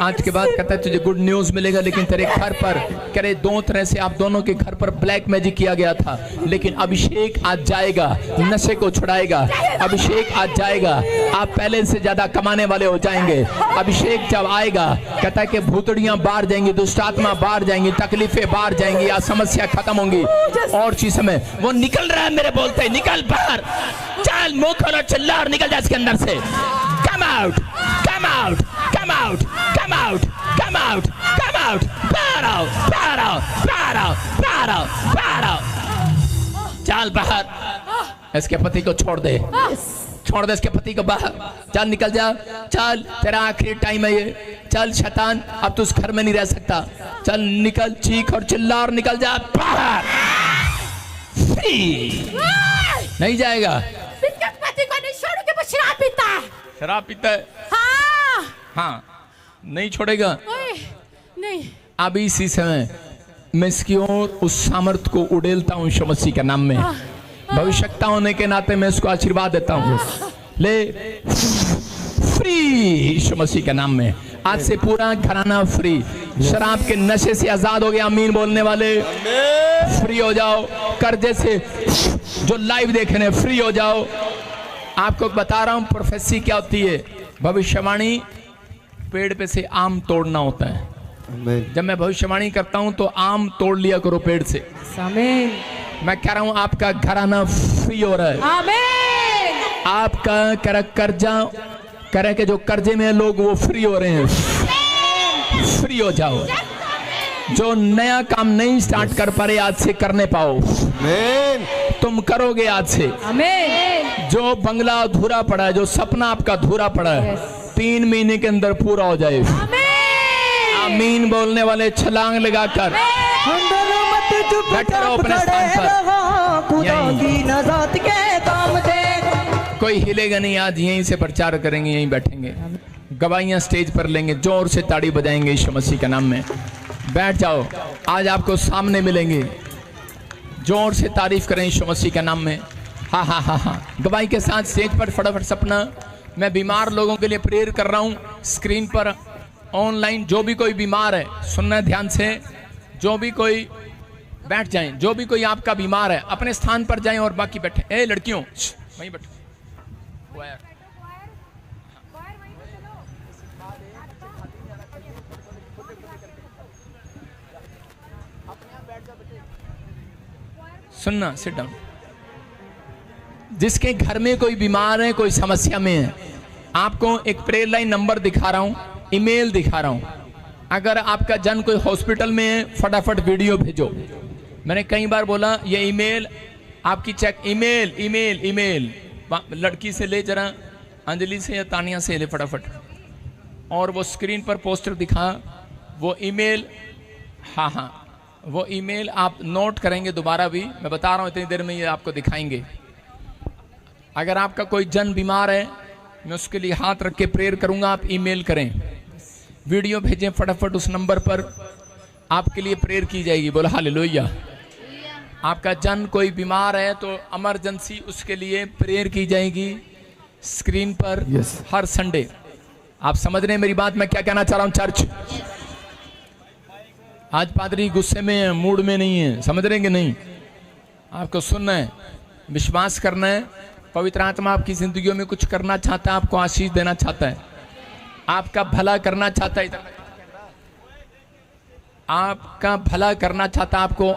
आज के बाद कहता है तुझे गुड न्यूज मिलेगा, लेकिन तेरे घर पर कह रहे दो तरह से आप दोनों के घर पर ब्लैक मैजिक किया गया था, लेकिन अभिषेक आज जाएगा, नशे को छुड़ाएगा। अभिषेक आज जाएगा, आप पहले से ज्यादा कमाने वाले हो जाएंगे। अभिषेक जब आएगा कहता है कि भूतड़ियां बाहर जाएंगी, दुष्ट आत्मा बाहर जाएंगी, तकलीफें बाहर जाएंगी, आज समस्या खत्म होंगी। और चीज में वो निकल रहा है, मेरे बोलते निकल बाहर, चल मुंह खोलो, चिल्ला और निकल जा इसके अंदर से। Come out, come out, come out, come out, come out, come out, बाहर आओ, बाहर आओ, बाहर आओ, बाहर आओ, बाहर आओ, चल बाहर। इसके पति को छोड़ दे, छोड़ दे इसके पति को बाहर, चल निकल जा, चल तेरा आखिरी टाइम है ये, चल शैतान अब तू उस घर में नहीं रह सकता, चल निकल, चीख और चिल्ला और निकल जा बाहर। फ्री नहीं जाएगा, पति को नहीं छोड़ के वो शराब पीता है। शराब पीता है, हाँ हाँ नहीं छोड़ेगा। नहीं अब इसी समय मैं इसकी ओर उस सामर्थ को उड़ेलता हूँ यीशु मसीह के नाम में। भविष्यता होने के नाते मैं इसको आशीर्वाद देता हूँ, ले फ्री यीशु मसीह के नाम में। आज से पूरा घराना फ्री, शराब के नशे से आजाद हो गया। आमीन बोलने वाले फ्री हो जाओ, कर्जे से जो लाइव देख रहे हैं फ्री हो जाओ। आपको बता रहा हूं प्रोफेसी क्या होती है, भविष्यवाणी पेड़ पे से आम तोड़ना होता है। जब मैं भविष्यवाणी करता हूं तो आम तोड़ लिया करो पेड़ से। मैं कह रहा हूं आपका घराना फ्री हो रहा है। आमीन। आपका कर्जा करे के जो कर्जे में लोग वो फ्री हो रहे हैं, फ्री हो जाओ। जो नया काम नहीं स्टार्ट कर पा रहे आज से करने पाओ, तुम करोगे आज से। जो बंगला अधूरा पड़ा है, जो सपना आपका अधूरा पड़ा है, 3 महीने के अंदर पूरा हो जाए। आमीन बोलने वाले छलांग लगाकर बैठे रहो अपने स्थान पर। कोई हिलेगा नहीं, आज यहीं से प्रचार करेंगे, यहीं बैठेंगे, गवाहियां स्टेज पर लेंगे, जोर से ताड़ी बजाएंगे यीशु मसीह के नाम में। बैठ जाओ, आज आपको सामने मिलेंगे, जोर से तारीफ करें यीशु मसीह के नाम में। हाँ हाँ हाँ हाँ, गवाही के साथ स्टेज पर फटाफट सपना। मैं बीमार लोगों के लिए प्रेयर कर रहा हूँ, स्क्रीन पर ऑनलाइन जो भी कोई बीमार है सुनना है ध्यान से। जो भी कोई बैठ जाएं, जो भी कोई आपका बीमार है अपने स्थान पर जाएं और बाकी बैठे। ए लड़कियों वहीं बैठो, सुनना, सिट डाउन। जिसके घर में कोई बीमार है, कोई समस्या में है, आपको एक प्रेयर लाइन नंबर दिखा रहा हूं, ईमेल दिखा रहा हूं। अगर आपका जन कोई हॉस्पिटल में है, फटाफट वीडियो भेजो। मैंने कई बार बोला ये ईमेल आपकी चेक, ईमेल ईमेल ईमेल लड़की से ले, जरा अंजलि से या तानिया से ले फटाफट। और वो स्क्रीन पर पोस्टर दिखा, वो ईमेल, हाँ हाँ वो ईमेल आप नोट करेंगे दोबारा भी, मैं बता रहा हूँ इतनी देर में ये आपको दिखाएंगे। अगर आपका कोई जन बीमार है, मैं उसके लिए हाथ रख के प्रेयर करूंगा, आप ईमेल करें, वीडियो भेजें फटाफट उस नंबर पर, आपके लिए प्रेयर की जाएगी। बोला हालेलुया। आपका जन कोई बीमार है तो इमरजेंसी उसके लिए प्रेयर की जाएगी स्क्रीन पर हर संडे। आप समझ रहे हैं मेरी बात, मैं क्या कहना चाह रहा हूं चर्च? आज पादरी गुस्से में है, मूड में नहीं है, समझ रहे हैं कि नहीं? आपको सुनना है, विश्वास करना है, पवित्र आत्मा आपकी जिंदगियों में कुछ करना चाहता है, आपको आशीष देना चाहता है, आपका भला करना चाहता है, आपका भला करना चाहता है, आपको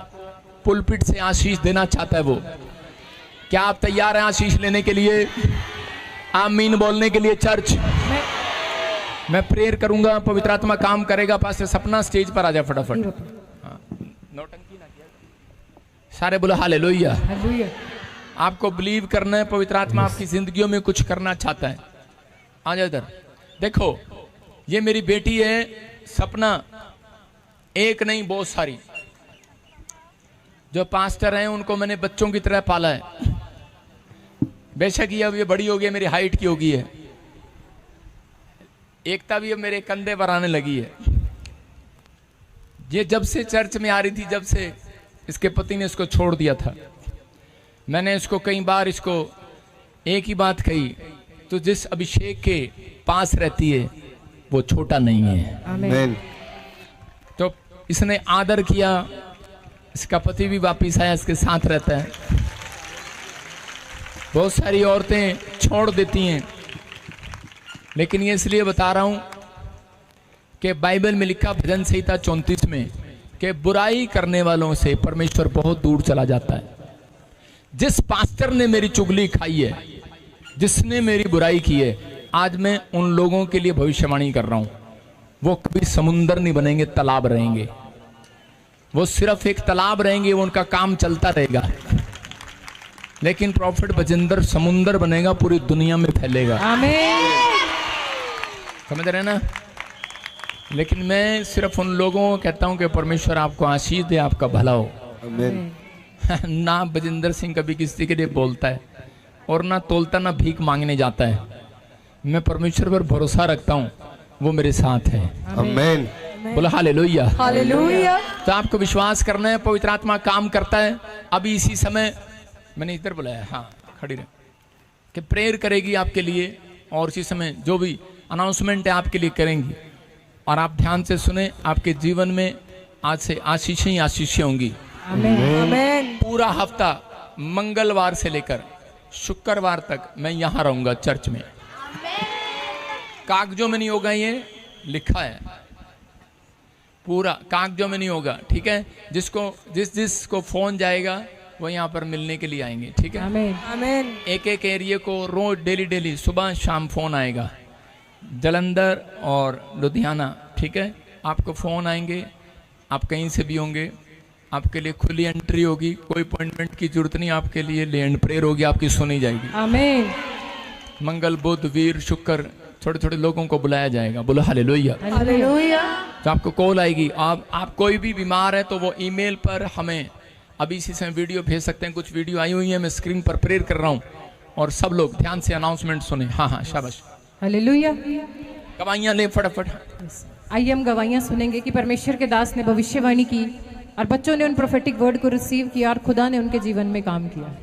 पुलपिट से आशीष देना चाहता है वो। क्या आप तैयार हैं आशीष लेने के लिए? आमीन बोलने के लिए चर्च? मैं प्रेयर करूंगा, पवित्र आत्मा काम करेगा। पास सपना स्टेज पर आ जाए फटाफट। हाँ, नौटंकी ना किया, सारे बोलो हालेलुया। आपको बिलीव करना है, पवित्र आत्मा आपकी जिंदगियों में कुछ करना चाहता है। आ जाओ इधर देखो, ये मेरी बेटी है सपना, एक नहीं बहुत सारी। जो पास्टर हैं उनको मैंने बच्चों की तरह पाला है। बेशक ये अब ये बड़ी हो गई, मेरी हाइट की हो गई है, एकता भी अब मेरे कंधे पर आने लगी है। ये जब से चर्च में आ रही थी, जब से इसके पति ने इसको छोड़ दिया था, मैंने इसको कई बार इसको एक ही बात कही, तो जिस अभिषेक के पास रहती है वो छोटा नहीं है। आमीन। तो इसने आदर किया, इसका पति भी वापिस आया, इसके साथ रहता है। बहुत सारी औरतें छोड़ देती हैं, लेकिन ये इसलिए बता रहा हूं कि बाइबल में लिखा भजन संहिता 34 में कि बुराई करने वालों से परमेश्वर बहुत दूर चला जाता है। जिस पास्टर ने मेरी चुगली खाई है, जिसने मेरी बुराई की है, आज मैं उन लोगों के लिए भविष्यवाणी कर रहा हूं, वो कभी समुंदर नहीं बनेंगे, तालाब रहेंगे। वो सिर्फ एक तालाब रहेंगे, वो उनका काम चलता रहेगा। लेकिन प्रॉफिट बजिंदर समुंदर बनेगा, पूरी दुनिया में फैलेगा। आमीन। समझ रहे ना? लेकिन मैं सिर्फ उन लोगों को कहता हूं कि परमेश्वर आपको आशीष दे, आपका भला हो। आमीन। ना बजिंदर सिंह कभी किसी के लिए बोलता है और ना तोलता, ना भीख मांगने जाता है। मैं परमेश्वर पर भरोसा रखता हूं, वो मेरे साथ है। आमीन। बोला हालेलुया। हालेलुया। तो आपको विश्वास करना है, पवित्र आत्मा काम करता है। अभी इसी समय मैंने इधर बुलाया, हाँ खड़ी रहे, कि प्रेयर करेगी आपके लिए, और इसी समय जो भी अनाउंसमेंट है आपके लिए करेंगी। और आप ध्यान से सुने, आपके जीवन में आज से आशीषें ही आशीषें होंगी। आमीन। पूरा हफ्ता मंगलवार से लेकर शुक्रवार तक मैं यहाँ रहूंगा चर्च में। कागजों में नहीं होगा, ये लिखा है, पूरा कागजों में नहीं होगा, ठीक है? जिसको फोन जाएगा वो यहाँ पर मिलने के लिए आएंगे, ठीक है? आमीन। आमीन। एक एक एरिया को रोज डेली सुबह शाम फोन आएगा, जलंधर और लुधियाना, ठीक है? आपको फोन आएंगे, आप कहीं से भी होंगे, आपके लिए खुली एंट्री होगी, कोई अपॉइंटमेंट की जरूरत नहीं, आपके लिए लैंड प्रेयर होगी, आपकी सुनी जाएगी। आमीन। मंगल बुध वीर शुक्र छोटे छोटे लोगों को बुलाया जाएगा। बोलो हालेलुया। हालेलुया। तो आपको कॉल आएगी। आप कोई भी बीमार है तो वो ईमेल पर हमें अभी इसी समय वीडियो भेज सकते हैं। कुछ वीडियो आई हुई है, मैं स्क्रीन पर प्रेयर कर रहा हूँ, और सब लोग ध्यान से अनाउंसमेंट सुने। हाँ हाँ शाबाश। हालेलुया। गवाइयाँ ले फटाफट। आइए हम गवाहियाँ सुनेंगे कि परमेश्वर के दास ने भविष्यवाणी की और बच्चों ने उन प्रोफेटिक वर्ड को रिसीव किया और खुदा ने उनके जीवन में काम किया।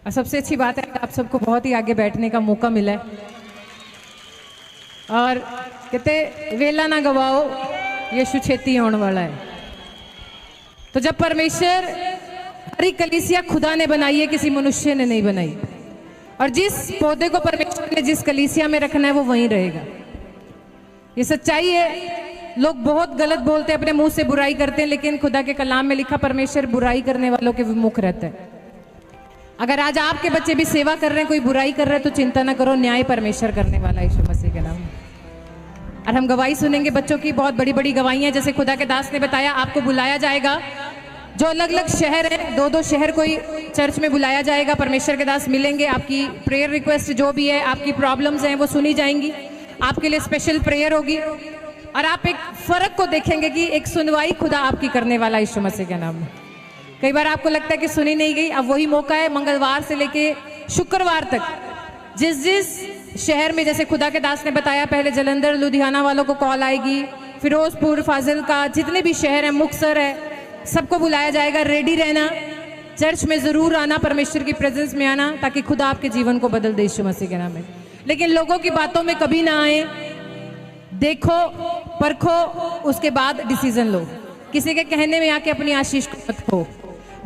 और सबसे अच्छी बात है कि आप सबको बहुत ही आगे बैठने का मौका मिला है। और कहते वेला ना गवाओ, यीशु छेती आने वाला है। तो जब परमेश्वर हरी कलीसिया खुदा ने बनाई है, किसी मनुष्य ने नहीं बनाई। और जिस पौधे को परमेश्वर ने जिस कलीसिया में रखना है वो वहीं रहेगा। ये सच्चाई है। लोग बहुत गलत बोलते हैं, अपने मुंह से बुराई करते हैं, लेकिन खुदा के कलाम में लिखा परमेश्वर बुराई करने वालों के विमुख रहता है। अगर आज आपके बच्चे भी सेवा कर रहे हैं, कोई बुराई कर रहे हैं, तो चिंता ना करो, न्याय परमेश्वर करने वाला है यीशु मसीह के नाम में। और हम गवाही सुनेंगे बच्चों की, बहुत बड़ी बड़ी गवाहियां। जैसे खुदा के दास ने बताया, आपको बुलाया जाएगा। जो अलग अलग शहर है, दो दो शहर कोई चर्च में बुलाया जाएगा। परमेश्वर के दास मिलेंगे, आपकी प्रेयर रिक्वेस्ट जो भी है, आपकी प्रॉब्लम्स हैं वो सुनी जाएंगी, आपके लिए स्पेशल प्रेयर होगी। और आप एक फर्क को देखेंगे कि एक सुनवाई खुदा आपकी करने वाला यीशु मसीह के नाम में। कई बार आपको लगता है कि सुनी नहीं गई, अब वही मौका है मंगलवार से लेके शुक्रवार तक। जिस जिस शहर में, जैसे खुदा के दास ने बताया, पहले जलंधर लुधियाना वालों को कॉल आएगी, फिरोजपुर फाजिलका, जितने भी शहर हैं, मुक्तसर है, सबको बुलाया जाएगा। रेडी रहना, चर्च में जरूर आना, परमेश्वर की प्रेजेंस में आना, ताकि खुदा आपके जीवन को बदल दे यीशु मसीह के नाम में। लेकिन लोगों की बातों में कभी ना आए, देखो परखो, उसके बाद डिसीजन लो। किसी के कहने में आके अपनी आशीष को मत खो।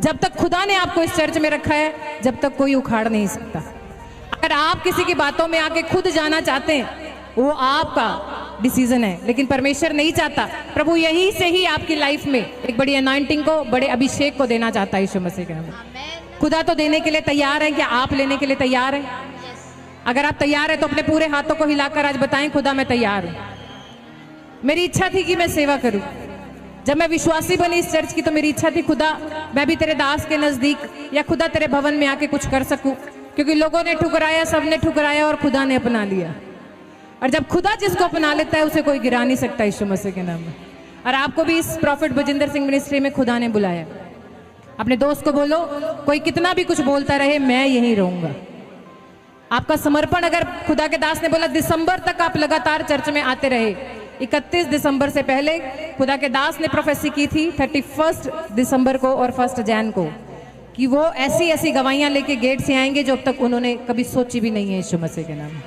जब तक खुदा ने आपको इस चर्च में रखा है, जब तक कोई उखाड़ नहीं सकता। अगर आप किसी की बातों में आके खुद जाना चाहते हैं, वो आपका डिसीजन है, लेकिन परमेश्वर नहीं चाहता। प्रभु यही से ही आपकी लाइफ में एक बड़ी अनॉइंटिंग को, बड़े अभिषेक को देना चाहता है यीशु मसीह के नाम में। खुदा तो देने के लिए तैयार है, क्या आप लेने के लिए तैयार हैं? अगर आप तैयार हैं तो अपने पूरे हाथों को हिलाकर आज बताएं, खुदा मैं तैयार हूं। मेरी इच्छा थी कि मैं सेवा करूं। जब मैं विश्वासी बनी इस चर्च की, तो मेरी इच्छा थी खुदा मैं भी तेरे दास के नजदीक, या खुदा तेरे भवन में आके कुछ कर सकूं, क्योंकि लोगों ने ठुकराया, सबने ठुकराया, और खुदा ने अपना लिया। और जब खुदा जिसको अपना लेता है, उसे कोई गिरा नहीं सकता यीशु मसीह के नाम में। और आपको भी इस प्रॉफिट बजिंदर सिंह मिनिस्ट्री में खुदा ने बुलाया। अपने दोस्त को बोलो, कोई कितना भी कुछ बोलता रहे, मैं यहीं रहूंगा। आपका समर्पण, अगर खुदा के दास ने बोला दिसंबर तक आप लगातार चर्च में आते रहे, 31 दिसंबर से पहले खुदा के दास ने प्रोफेसी की थी 31 दिसंबर को और 1 जैन को, कि वो ऐसी ऐसी गवाहियां लेके गेट से आएंगे जो अब तक उन्होंने कभी सोची भी नहीं है यीशु मसीह के नाम में।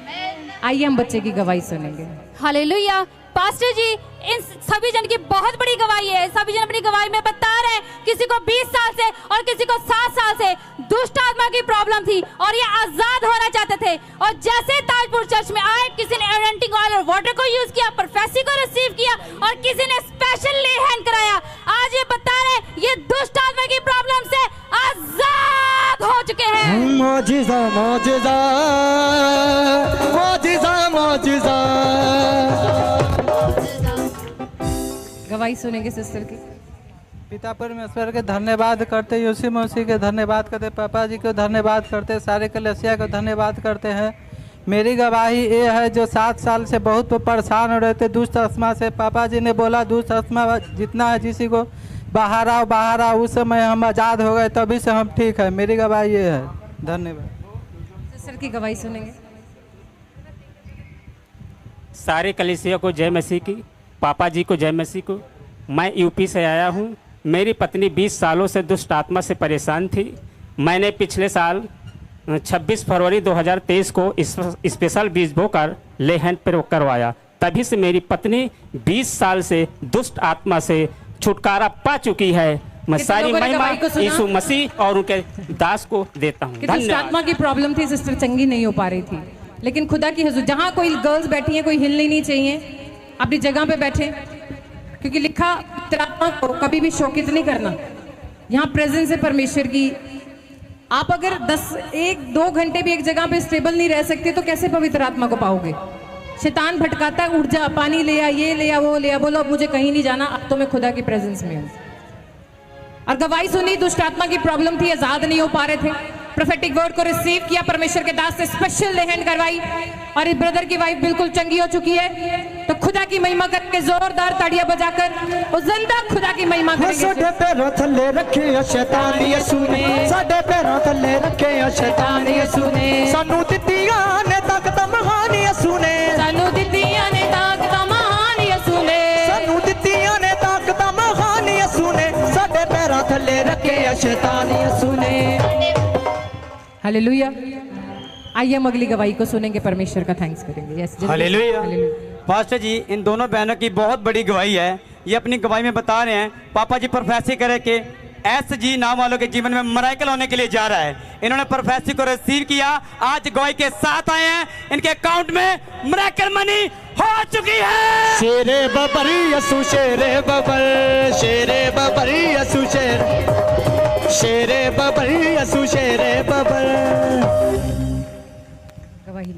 आइए हम बच्चे की गवाही सुनेंगे। हालेलुया। पास्टर जी, इन सभी जन की बहुत बड़ी गवाही है। सभी जन अपनी गवाही में बता रहे हैं, किसी को 20 साल से और किसी को 7 साल से दुष्ट आत्मा की प्रॉब्लम थी और ये आजाद होना चाहते थे। और जैसे ताजपुर चर्च में आए, किसी ने एनॉइंटिंग ऑयल और वाटर को यूज किया, प्रोफेसी को रिसीव किया और किसी ने स्पेशल ले हैंड कराया। आज ये बता रहे ये दुष्ट आत्मा की प्रॉब्लम से आजाद हो चुके हैं। मौजिज़ा मौजिज़ा मौजिज़ा मौजिज़ा। गवाही सुनेंगे सिस्टर की। पिता परमेश्वर के धन्यवाद करते, यीशु मसीह के धन्यवाद करते, पापा जी को धन्यवाद करते, सारे कलीसिया को धन्यवाद करते हैं। मेरी गवाही ये है, जो 7 साल से बहुत परेशान हो रहे थे दुष्ट आत्मा से। पापा जी ने बोला दुष्ट आत्मा जितना है किसी को बाहर आओ बाहर आओ, उस समय हम आज़ाद हो गए, तभी से हम ठीक है। मेरी गवाही ये है। धन्यवाद। सिस्टर की गवाही सुनेंगे। सारे कलीसिया को जय मसीह की, पापा जी को जय मसीह को। मैं यूपी से आया हूँ। मेरी पत्नी 20 सालों से दुष्ट आत्मा से परेशान थी। मैंने पिछले साल 26 फरवरी 2023 को स्पेशल बीज बोकर ले हैंड पर करवाया। तभी से मेरी पत्नी 20 साल से दुष्ट आत्मा से छुटकारा पा चुकी है। मैं सारी महिमा यीशु मसीह और उनके दास को देता हूँ। दुष्ट आत्मा की प्रॉब्लम थी, सिस्टर चंगी नहीं हो पा रही थी, लेकिन खुदा की हुजूर, जहाँ कोई गर्ल्स बैठी हैं, कोई हिलनी नहीं चाहिए, अपनी जगह पे बैठे, क्योंकि लिखा आत्मा को कभी भी शोकित नहीं करना। यहाँ प्रेजेंस है परमेश्वर की। आप अगर 1-2 घंटे भी एक जगह पे स्टेबल नहीं रह सकते तो कैसे पवित्र आत्मा को पाओगे? शैतान भटकाता है, उठ जा, पानी ले आ, ये ले आ, वो ले आ, बोलो अब मुझे कहीं नहीं जाना, अब तो मैं खुदा की प्रेजेंस में हूँ। और गवाही सुनी, दुष्ट आत्मा की प्रॉब्लम थी, आजाद नहीं हो पा रहे थे। प्रोफेटिक वर्ड को रिसीव किया, परमेश्वर के दास से स्पेशल ले हैंड करवाई और इस ब्रदर की वाइफ बिल्कुल चंगी हो चुकी है। तो खुदा की महिमा करके जोरदार ताड़ियां बजाकर उस जिंदा खुदा की महिमा करेंगे। साडे पैरों थल्ले रखे शैतान यीशु ने, साडे पैरों थल्ले रखे शैतान यीशु ने, सानू दित्तियां ने ताकत महान यीशु ने, सानू दित्तियां ने ताकत महान यीशु ने, सानू दित्तियां ने ताकत महान यीशु ने, साडे पैरों थल्ले रखे शैतान यीशु ने। हालेलुया। आइए हम अगली गवाही को सुनेंगे, परमेश्वर का थैंक्स करेंगे। Yes, hallelujah. पास्टर जी, इन दोनों बहनों की बहुत बड़ी गवाही है। ये अपनी गवाही में बता रहे हैं, पापा जी प्रोफेसी करे के एस जी नाम वालों के जीवन में मिरेकल होने के लिए जा रहा है। इन्होंने प्रोफेसी को रिसीव किया, आज गवाही के साथ आए हैं। इनके अकाउंट में मिरेकल मनी हो चुकी है। शेरे बबरी यसु शेरे बबर, शेरे बबरी यसु शेरे बबरी यसु शेरे बबर। गवाही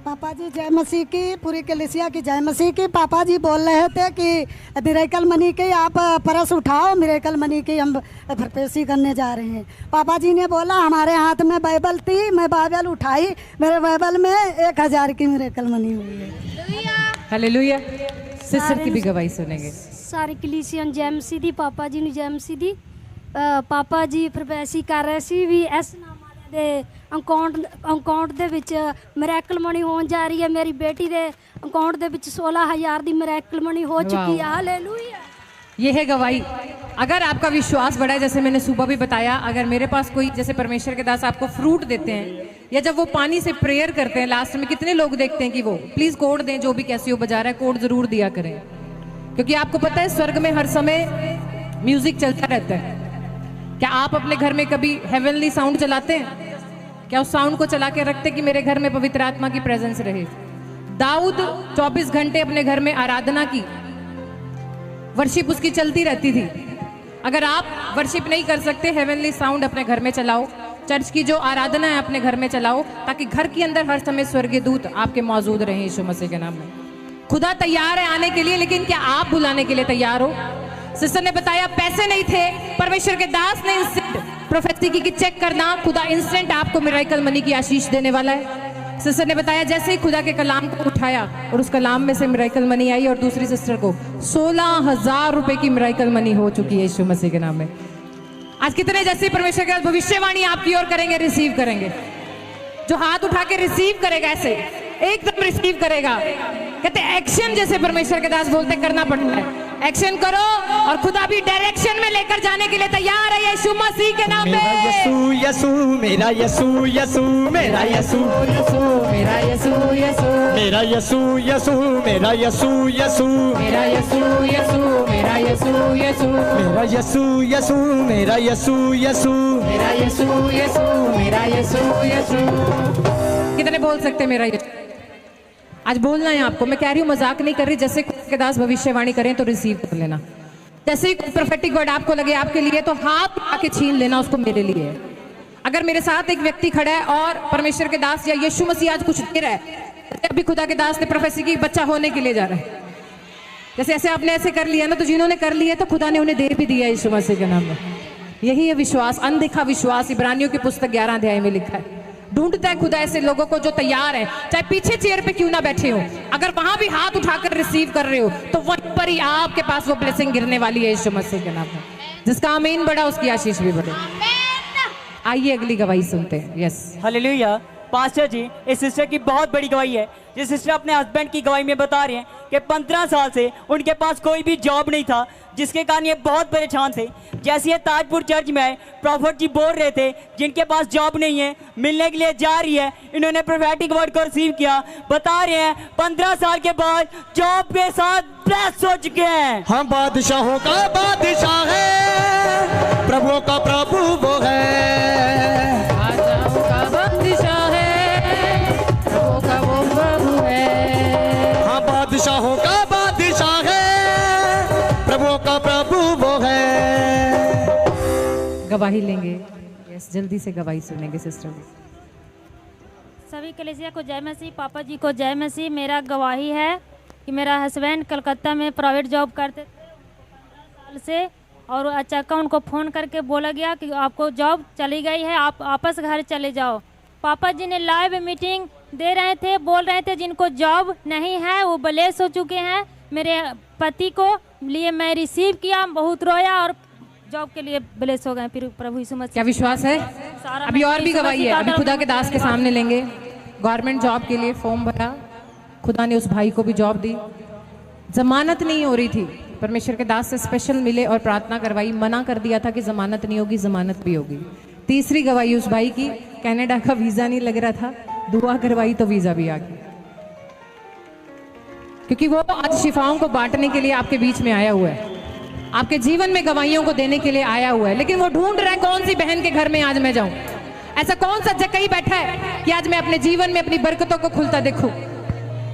पापा जी जय मसीह की, पूरी कलीसिया की जय मसीह की। पापा जी बोल रहे थे कि मिरेकल मनी की आप परस उठाओ, मिरेकल मनी की हम भरपेशी करने जा रहे हैं। पापा जी ने बोला, हमारे हाथ में बाइबल थी, मैं बाइबल उठाई, मेरे बाइबल में 1000 की मिरेकल मनी हुई है। हालेलुया। सिस्टर की भी गवाही सुनेंगे। सारी कलीसियन जय मसीह दी, पापा जी ने जय मसीह दी। पापा जी ਪ੍ਰੋਫੈਸੀ ਕਰ ਰਹੇ ਸੀ ਵੀ ਇਸ ਨਾਮ ਵਾਲੇ ਦੇ ਅਕਾਊਂਟ ਦੇ ਵਿੱਚ ਮਿਰੈਕਲ ਮਨੀ ਹੋਣ ਜਾ ਰਹੀ ਹੈ। ਮੇਰੀ ਬੇਟੀ ਦੇ ਅਕਾਊਂਟ ਦੇ ਵਿੱਚ 16000 ਦੀ ਮਿਰੈਕਲ ਮਨੀ हो चुकी है। हालेलुया। ये है गवाही। अगर आपका विश्वास बढ़ा है, जैसे मैंने सुबह भी बताया, अगर मेरे पास कोई जैसे परमेश्वर के दास आपको फ्रूट देते हैं या जब वो पानी से प्रेयर करते हैं लास्ट में, कितने लोग देखते हैं कि वो प्लीज कोड दें, जो भी कैसी हो बजा रहा है कोड जरूर दिया करें, क्योंकि आपको पता है स्वर्ग में हर समय म्यूजिक चलता रहता है। क्या आप अपने घर में कभी हेवनली साउंड चलाते हैं? क्या उस साउंड को चला के रखते कि मेरे घर में पवित्र आत्मा की प्रेजेंस रहे? दाऊद 24 घंटे अपने घर में आराधना की, वर्शिप उसकी चलती रहती थी। अगर आप वर्शिप नहीं कर सकते, हेवनली साउंड अपने घर में चलाओ, चर्च की जो आराधना है अपने घर में चलाओ, ताकि घर के अंदर हर समय स्वर्गीय दूत आपके मौजूद रहें यीशु मसीह के नाम में। खुदा तैयार है आने के लिए, लेकिन क्या आप बुलाने के लिए तैयार हो? सिस्टर ने बताया पैसे नहीं थे, परमेश्वर के दास ने इंस्टेंट प्रोफेसी की चेक करना, खुदा इंस्टेंट आपको मिरेकल मनी की आशीष देने वाला है। सिस्टर ने बताया जैसे ही खुदा के कलाम को उठाया और उस कलाम में से मिरेकल मनी आई, और दूसरी सिस्टर को 16,000 रुपए की मिरेकल मनी हो चुकी है यीशु मसीह के नाम में। आज कितने जैसे परमेश्वर के भविष्यवाणी आपकी ओर करेंगे, रिसीव करेंगे? जो हाथ उठा के रिसीव करेगा, ऐसे एकदम रिसीव करेगा। कहते एक्शन जैसे परमेश्वर के दास बोलते करना पड़ता है। एक्शन करो और खुदा भी डायरेक्शन में लेकर जाने के लिए तैयार है यीशु मसीह के नाम में। यीशु यीशु मेरा यीशु यीशु मेरा यीशु यीशु मेरा यीशु यीशु मेरा यीशु यीशु मेरा यीशु यीशु मेरा यीशु यीशु मेरा यीशु यीशु मेरा यीशु यीशु मेरा यीशु यीशु मेरा यीशु यीशु मेरा यीशु यीशु। कितने बोल सकते मेरा यीशु? आज बोलना है आपको। मैं कह रही हूँ, मजाक नहीं कर रही। जैसे के दास भविष्यवाणी करें तो रिसीव कर लेना। जैसे ही प्रोफेटिक वर्ड आपको लगे आपके लिए तो हाथ आके छीन लेना उसको मेरे लिए। अगर मेरे साथ एक व्यक्ति खड़ा है और परमेश्वर के दास या यीशु मसीह आज कुछ दे रहा है, अभी खुदा के दास ने प्रोफेसी की बच्चा होने के लिए जा रहा है, जैसे ऐसे आपने ऐसे कर लिया ना, तो जिन्होंने कर लिया तो खुदा ने उन्हें दे भी दिया यीशु मसीह के नाम में। यही है विश्वास, अनदेखा विश्वास। इब्रानियों की पुस्तक 11 अध्याय में लिखा है। ढूंढता है खुदा ऐसे लोगों को जो तैयार है, चाहे पीछे चेयर पे क्यों ना बैठे हो, अगर वहां भी हाथ उठाकर रिसीव कर रहे हो तो वहीं पर ही आपके पास वो ब्लेसिंग गिरने वाली है यीशु मसीह के नाम में। जिसका आमीन बढ़ा उसकी आशीष भी बढ़े। आइए अगली गवाही सुनते हैं। Yes, hallelujah. पास्टर जी, इस सिस्टर की बहुत बड़ी गवाही है। जिस सिस्टर अपने हस्बैंड की गवाही में बता रहे हैं कि 15 साल से उनके पास कोई भी जॉब नहीं था, जिसके कारण ये बहुत परेशान थे। जैसे ये ताजपुर चर्च में आए, प्रॉफिट जी बोल रहे थे जिनके पास जॉब नहीं है, मिलने के लिए जा रही है। इन्होंने प्रोफेटिक वर्ड को रिसीव किया। बता रहे हैं 15 साल के बाद जॉब के साथ ब्लेस हो चुके हैं। हम बादशाहों का बादशाह है, प्रभुओं का प्रभु वो है। बादशाहों का बादशाह है, प्रभुओं का वो प्रभु है। हाँ, बादशाहों का बादशाह है, प्रभुओं का प्रभु वो है। गवाही लेंगे। यस, जल्दी से गवाही सुनेंगे सिस्टर। सभी कलीसिया को जय मसीह, पापा जी को जय मसीह। मेरा गवाही है कि मेरा हस्बैंड कलकत्ता में प्राइवेट जॉब करते थे 15 साल से, और अचानक उनको फ़ोन करके बोला गया कि आपको जॉब चली गई है, आप वापस घर चले जाओ। पापा जी ने लाइव मीटिंग दे रहे थे, बोल रहे थे जिनको जॉब नहीं है वो ब्लेस हो चुके हैं। मेरे पति को लिए मैं रिसीव किया, बहुत रोया और जॉब के लिए ब्लेस हो गए। फिर प्रभु यीशु मसीह। क्या विश्वास है? अभी और भी गवाही है। अभी खुदा के दास के सामने लेंगे। गवर्नमेंट जॉब के लिए फॉर्म भरा, खुदा ने उस भाई को भी जॉब दी। जमानत नहीं हो रही थी, परमेश्वर के दास से स्पेशल मिले और प्रार्थना करवाई। मना कर दिया था कि जमानत नहीं होगी, जमानत भी होगी। तीसरी गवाही उस भाई की, कनाडा का वीजा नहीं लग रहा था, दुआ करवाई तो वीजा भी आ गया। क्योंकि वो आज शिफाओं को बांटने के लिए आपके बीच में आया हुआ है, आपके जीवन में गवाहियों को देने के लिए आया हुआ है। लेकिन वो ढूंढ रहा है कौन सी बहन के घर में आज मैं जाऊं। ऐसा कौन सा जक्कई बैठा है कि आज मैं अपने जीवन में अपनी बरकतों को खुलता देखूं।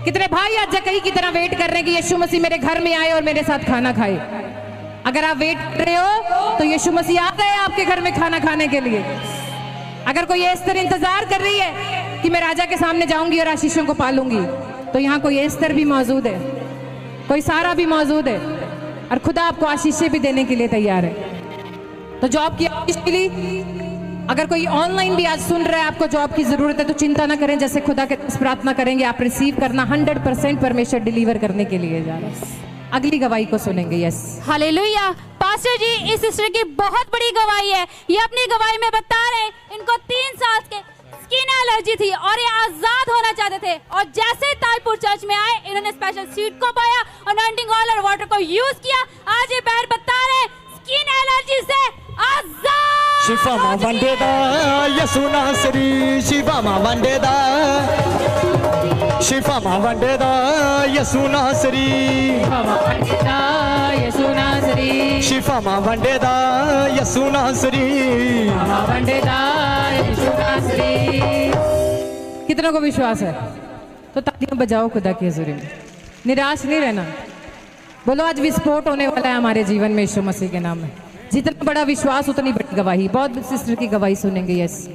कितने भाई आज जक्कई की तरह वेट कर रहे हैं कि यीशु मसीह मेरे घर में आए और मेरे साथ खाना खाए। अगर आप वेट कर रहे हो तो यीशु मसीह आ गए आपके घर में खाना खाने के लिए। अगर कोई एस्तर इंतजार कर रही है कि मैं राजा के सामने जाऊंगी और आशीषों को पालूंगी, तो यहाँ कोई एस्तर भी मौजूद है, कोई सारा भी मौजूद है, और खुदा आपको आशीषें भी देने के लिए तैयार है। तो जॉब की आशीष के लिए अगर कोई ऑनलाइन भी आज सुन रहा है, आपको जॉब की जरूरत है, तो चिंता ना करें। जैसे खुदा के प्रार्थना करेंगे आप रिसीव करना। 100% परमेश्वर डिलीवर करने के लिए जा रहा है। अगली गवाही को सुनेंगे। Yes, hallelujah. पास्टर जी, इस सिस्टर की बहुत बड़ी गवाही है। ये अपनी गवाही में बता रहे इनको 3 साल के स्किन एलर्जी थी और ये आजाद होना चाहते थे, और जैसे ताजपुर चर्च में आए इन्होंने स्पेशल सीड को पाया, अनॉइंटिंग ऑयल और वाटर को यूज किया। आज ये बहन बता रहे स्किन एलर्जी से आजाद। शिफा मां वंडेदा यसु नासरी, शिफा मां वंडेदा, शिफा मां वंडेदा यसु नासरी, शिफा मां वंडेदा यसु नासरी, शिफा मां वंडेदा यसु नासरी। कितनों को विश्वास है? तो तालियां बजाओ खुदा की हजूरी में। निराश नहीं रहना। बोलो आज विस्फोट होने वाला है हमारे जीवन में यीशु मसीह के नाम में। जितना बड़ा विश्वास उतनी बड़ी गवाही। बहुत सिस्टर की गवाही सुनेंगे। यस,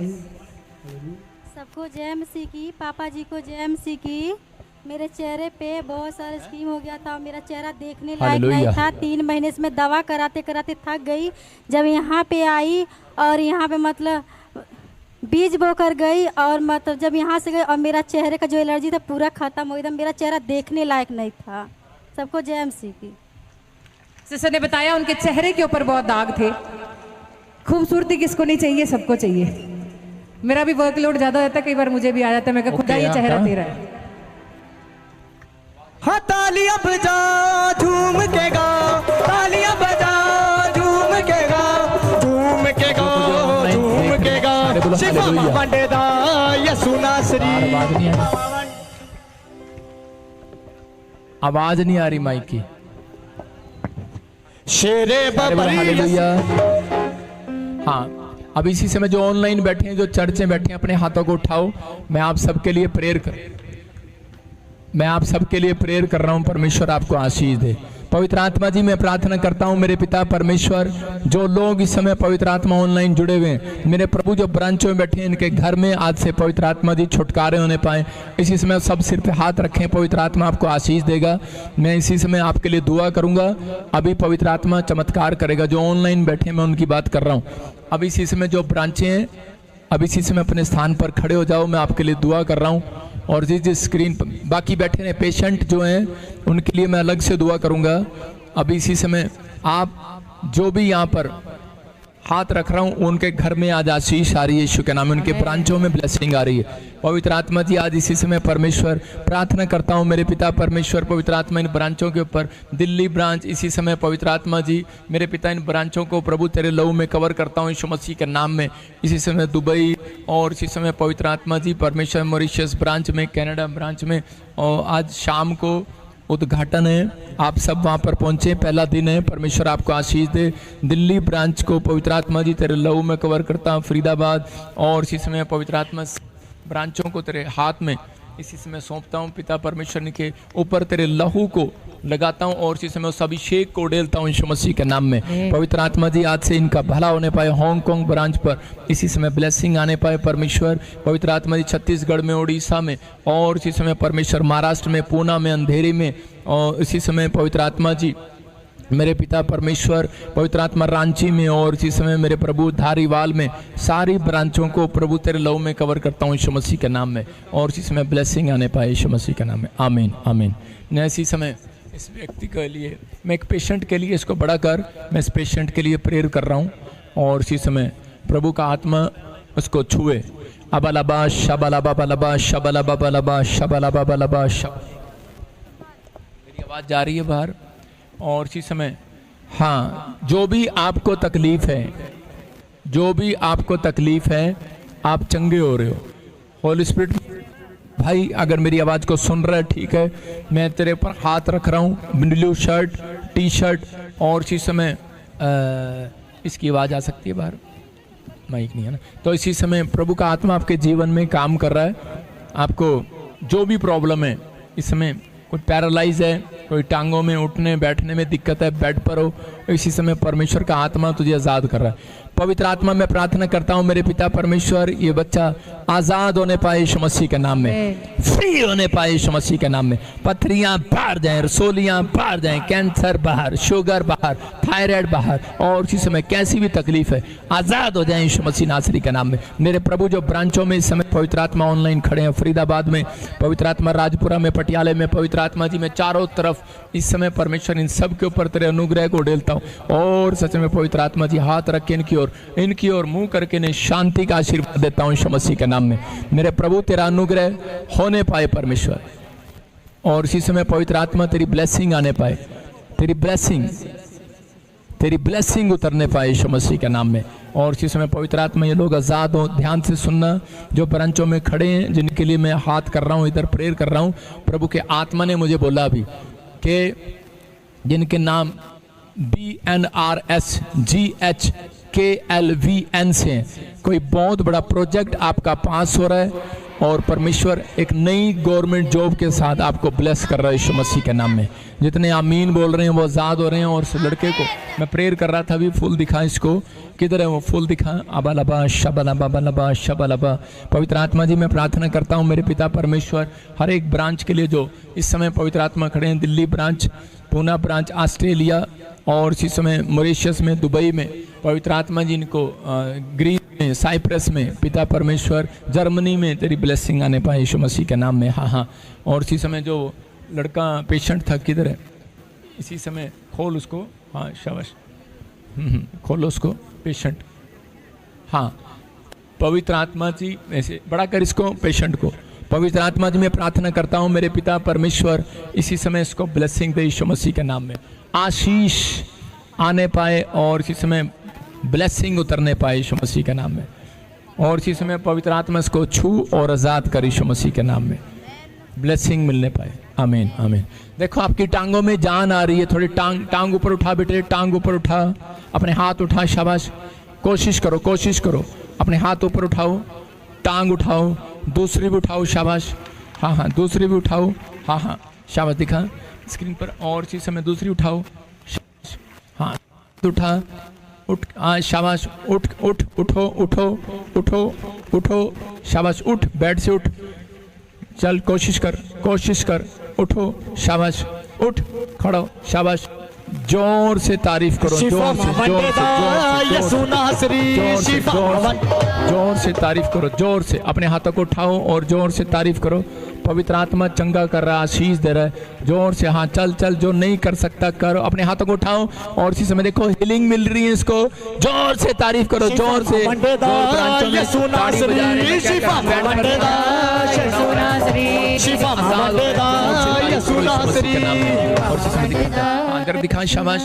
सबको जय मसीह की, पापा जी को जय मसीह की। मेरे चेहरे पे बहुत सारा स्कीम हो गया था, मेरा चेहरा देखने लायक नहीं था। 3 महीने से मैं दवा कराते कराते थक गई। जब यहाँ पे आई और यहाँ पे मतलब बीज बो कर गई, और मतलब जब यहाँ से गई और मेरा चेहरे का जो एलर्जी था पूरा खत्म हो गया। मेरा चेहरा देखने लायक नहीं था। सबको जय मसीह की। सिस्टर ने बताया उनके चेहरे के ऊपर बहुत दाग थे, खूबसूरती किसको नहीं चाहिए, सबको चाहिए। मेरा भी वर्कलोड ज्यादा होता है, कई बार मुझे भी आ जाता है, मैं कहा खुदा ये चेहरा तेरा है। हाँ तालियां बजा झूम के गा, तालियां बजा झूम के गा, झूम के गा, झूम के गा, शिफा बंडेदा यसु नासरी। आवाज नहीं आ रही माइक की। शेरे हालेलुया। हाँ, अब इसी समय जो ऑनलाइन बैठे हैं, जो चर्च में बैठे हैं, अपने हाथों को उठाओ। मैं आप सबके लिए प्रेयर कर रहा हूं। परमेश्वर आपको आशीष दे। पवित्र आत्मा जी, मैं प्रार्थना करता हूं मेरे पिता परमेश्वर, जो लोग इस समय पवित्र आत्मा ऑनलाइन जुड़े हुए हैं, मेरे प्रभु जो ब्रांचों में बैठे हैं, इनके घर में आज से पवित्र आत्मा जी छुटकारे होने पाए। इसी समय सब सिर पे हाथ रखें, पवित्र आत्मा आपको आशीष देगा। मैं इसी समय आपके लिए दुआ करूंगा, अभी पवित्र आत्मा चमत्कार करेगा। जो ऑनलाइन बैठे हैं, मैं उनकी बात कर रहा हूँ। अब इसी समय जो ब्रांचें हैं, अब इसी समय अपने स्थान पर खड़े हो जाओ, मैं आपके लिए दुआ कर रहा हूँ। और जिस स्क्रीन पर बाकी बैठे हैं पेशेंट जो हैं, उनके लिए मैं अलग से दुआ करूंगा। अभी इसी समय आप जो भी यहाँ पर हाथ रख रहा हूँ, उनके घर में आज आशीष आ रही है यीशु के नाम में, उनके ब्रांचों में ब्लेसिंग आ रही है। पवित्र आत्मा जी, आज इसी समय परमेश्वर प्रार्थना करता हूँ मेरे पिता परमेश्वर, पवित्र आत्मा इन ब्रांचों के ऊपर, दिल्ली ब्रांच इसी समय पवित्र आत्मा जी मेरे पिता इन ब्रांचों को प्रभु तेरे लहू में कवर करता हूँ यीशु मसीह के नाम में। इसी समय दुबई और इसी समय पवित्र आत्मा जी परमेश्वर मॉरिशस ब्रांच में, कनाडा ब्रांच में, और आज शाम को उद्घाटन है। आप सब वहाँ पर पहुँचे, पहला दिन है। परमेश्वर आपको आशीष दे। दिल्ली ब्रांच को पवित्र आत्मा जी तेरे लहू में कवर करता हूँ, फरीदाबाद और इसी समय पवित्र आत्मा ब्रांचों को तेरे हाथ में इसी समय सौंपता हूँ। पिता परमेश्वर के ऊपर तेरे लहू को लगाता हूँ और इसी समय उस अभिषेक को उड़ेलता हूँ यीशु मसीह के नाम में। पवित्र आत्मा जी, आज से इनका भला होने पाए। हांगकांग ब्रांच पर इसी समय ब्लेसिंग आने पाए परमेश्वर। पवित्र आत्मा जी छत्तीसगढ़ में, उड़ीसा में और इसी समय परमेश्वर महाराष्ट्र में, पूना में, अंधेरी में, और इसी समय पवित्र आत्मा जी मेरे पिता परमेश्वर पवित्र आत्मा रांची में और इसी समय मेरे प्रभु धारीवाल में, सारी ब्रांचों को प्रभु तेरे लहू में कवर करता हूँ यीशु मसीह के नाम में और इसी समय ब्लेसिंग आने पाए यीशु मसीह के नाम में। आमीन आमीन। मैं इसी समय इस व्यक्ति के लिए, मैं एक पेशेंट के लिए, इसको बड़ा कर, मैं इस पेशेंट के लिए प्रेयर कर रहा हूँ और इसी समय प्रभु का आत्मा उसको छुए। अबलबा शबलबा बलबा शबलबा बलबा शबलबा बलबा शब। मेरी आवाज़ जा रही है बाहर? और इसी समय हाँ, जो भी आपको तकलीफ है, जो भी आपको तकलीफ है, आप चंगे हो रहे हो। होली स्पिरिट भाई, अगर मेरी आवाज़ को सुन रहा है, ठीक है, मैं तेरे पर हाथ रख रहा हूँ। ब्लू शर्ट, टी शर्ट और इसी समय इसकी आवाज़ आ सकती है बाहर, माइक नहीं है ना, तो इसी समय प्रभु का आत्मा आपके जीवन में काम कर रहा है। आपको जो भी प्रॉब्लम है, इस समय कोई पैरालाइज है, कोई टांगों में उठने बैठने में दिक्कत है, बेड पर हो, इसी समय परमेश्वर का आत्मा तुझे आज़ाद कर रहा है। पवित्र आत्मा मैं प्रार्थना करता हूँ मेरे पिता परमेश्वर, ये बच्चा आज़ाद होने पाए यीशु मसीह के नाम में, फ्री होने पाए यीशु मसीह के नाम में। पथरियाँ बाहर जाएं, रसोलियाँ बाहर जाएं, कैंसर बाहर, शुगर बाहर, थायराइड बाहर और इसी समय कैसी भी तकलीफ है, आज़ाद हो जाए यीशु मसीह नासरी के नाम में। मेरे प्रभु जो ब्रांचों में इस समय पवित्र आत्मा ऑनलाइन खड़े हैं, फरीदाबाद में पवित्र आत्मा, राजपुरा में, पटियाले में पवित्र आत्मा जी, मैं चारों तरफ इस समय परमेश्वर इन सब के ऊपर तेरे अनुग्रह को उड़ेलता हूँ और सच में पवित्र आत्मा जी हाथ रख के इनकी ओर मुंह करके इन्हें शांति का आशीर्वाद देता हूँ यीशु मसीह के नाम में। मेरे प्रभु तेरा अनुग्रह होने पाए परमेश्वर और इसी समय पवित्र आत्मा तेरी ब्लेसिंग आने पाए, तेरी ब्लेसिंग उतरने पाए यीशु मसीह के नाम में। और इसी समय पवित्र आत्मा ये लोग आज़ाद हो। ध्यान से सुनना, जो ब्रांचों में खड़े हैं, जिनके लिए मैं हाथ कर रहा हूँ, इधर प्रेयर कर रहा हूँ, प्रभु के आत्मा ने मुझे बोला अभी कि जिनके नाम BNRSGHKLVN से हैं, कोई बहुत बड़ा प्रोजेक्ट आपका पास हो रहा है और परमेश्वर एक नई गवर्नमेंट जॉब के साथ आपको ब्लेस कर रहा है यीशु मसीह के नाम में। जितने आमीन बोल रहे हैं वो आज़ाद हो रहे हैं। और उस लड़के को मैं प्रेयर कर रहा था, अभी फूल दिखा, इसको किधर है वो फूल दिखा, अबलबा शबलबा बलबा शबलबा। पवित्र आत्मा जी मैं प्रार्थना करता हूँ मेरे पिता परमेश्वर, हर एक ब्रांच के लिए जो इस समय पवित्र आत्मा खड़े हैं, Delhi branch, Poona branch, Australia और इसी समय मॉरिशस में, दुबई में, पवित्र आत्मा जी इनको ग्रीस में, साइप्रस में, पिता परमेश्वर, जर्मनी में तेरी ब्लेसिंग आने पाए यीशु मसीह के नाम में। हाँ हाँ। और इसी समय जो लड़का पेशेंट था, किधर है, इसी समय खोल उसको, हाँ शाबाश, खोलो उसको, पेशेंट हाँ, पवित्र आत्मा जी ऐसे बड़ा कर इसको, पेशेंट को। पवित्र आत्मा जी मैं प्रार्थना करता हूँ मेरे पिता परमेश्वर, इसी समय इसको ब्लेसिंग दे यीशु मसीह के नाम में, आशीष आने पाए और इसी समय ब्लेसिंग उतरने पाए यीशु मसीह के नाम में, और इसी समय पवित्र आत्मा इसको छू और आज़ाद कर यीशु मसीह के नाम में, ब्लेसिंग मिलने पाए। आमीन आमीन। देखो आपकी टांगों में जान आ रही है, थोड़ी टांग ऊपर उठा बेटे, टांग ऊपर उठा, अपने हाथ उठा, शाबाश, कोशिश करो, कोशिश करो, अपने हाथ ऊपर उठाओ, टांग उठाओ, दूसरी भी उठाओ, शाबाश, हाँ हाँ, दूसरी भी उठाओ, हाँ हाँ, शाबाश, दिखा स्क्रीन पर, और इसी समय दूसरी उठाओ, हाँ, उठा, उठ, शाबाश, उठ उठ उठो उठो उठो उठो, शाबाश, उठ, बेड से उठ, चल, कोशिश कर, कोशिश कर, उठो, शाबाश, उठ, खड़ो, शाबाश, जोर से तारीफ करो, जोर से तारीफ करो, जोर से अपने हाथों को उठाओ और जोर से तारीफ करो। पवित्र आत्मा चंगा कर रहा है, आशीष दे रहा है, जोर से, हाँ, चल चल, जो नहीं कर सकता करो, अपने हाथों को उठाओ और इसी समय देखो हीलिंग मिल रही है, इसको जोर से तारीफ करो, जोर से, अंदर दिखा, शाबाश,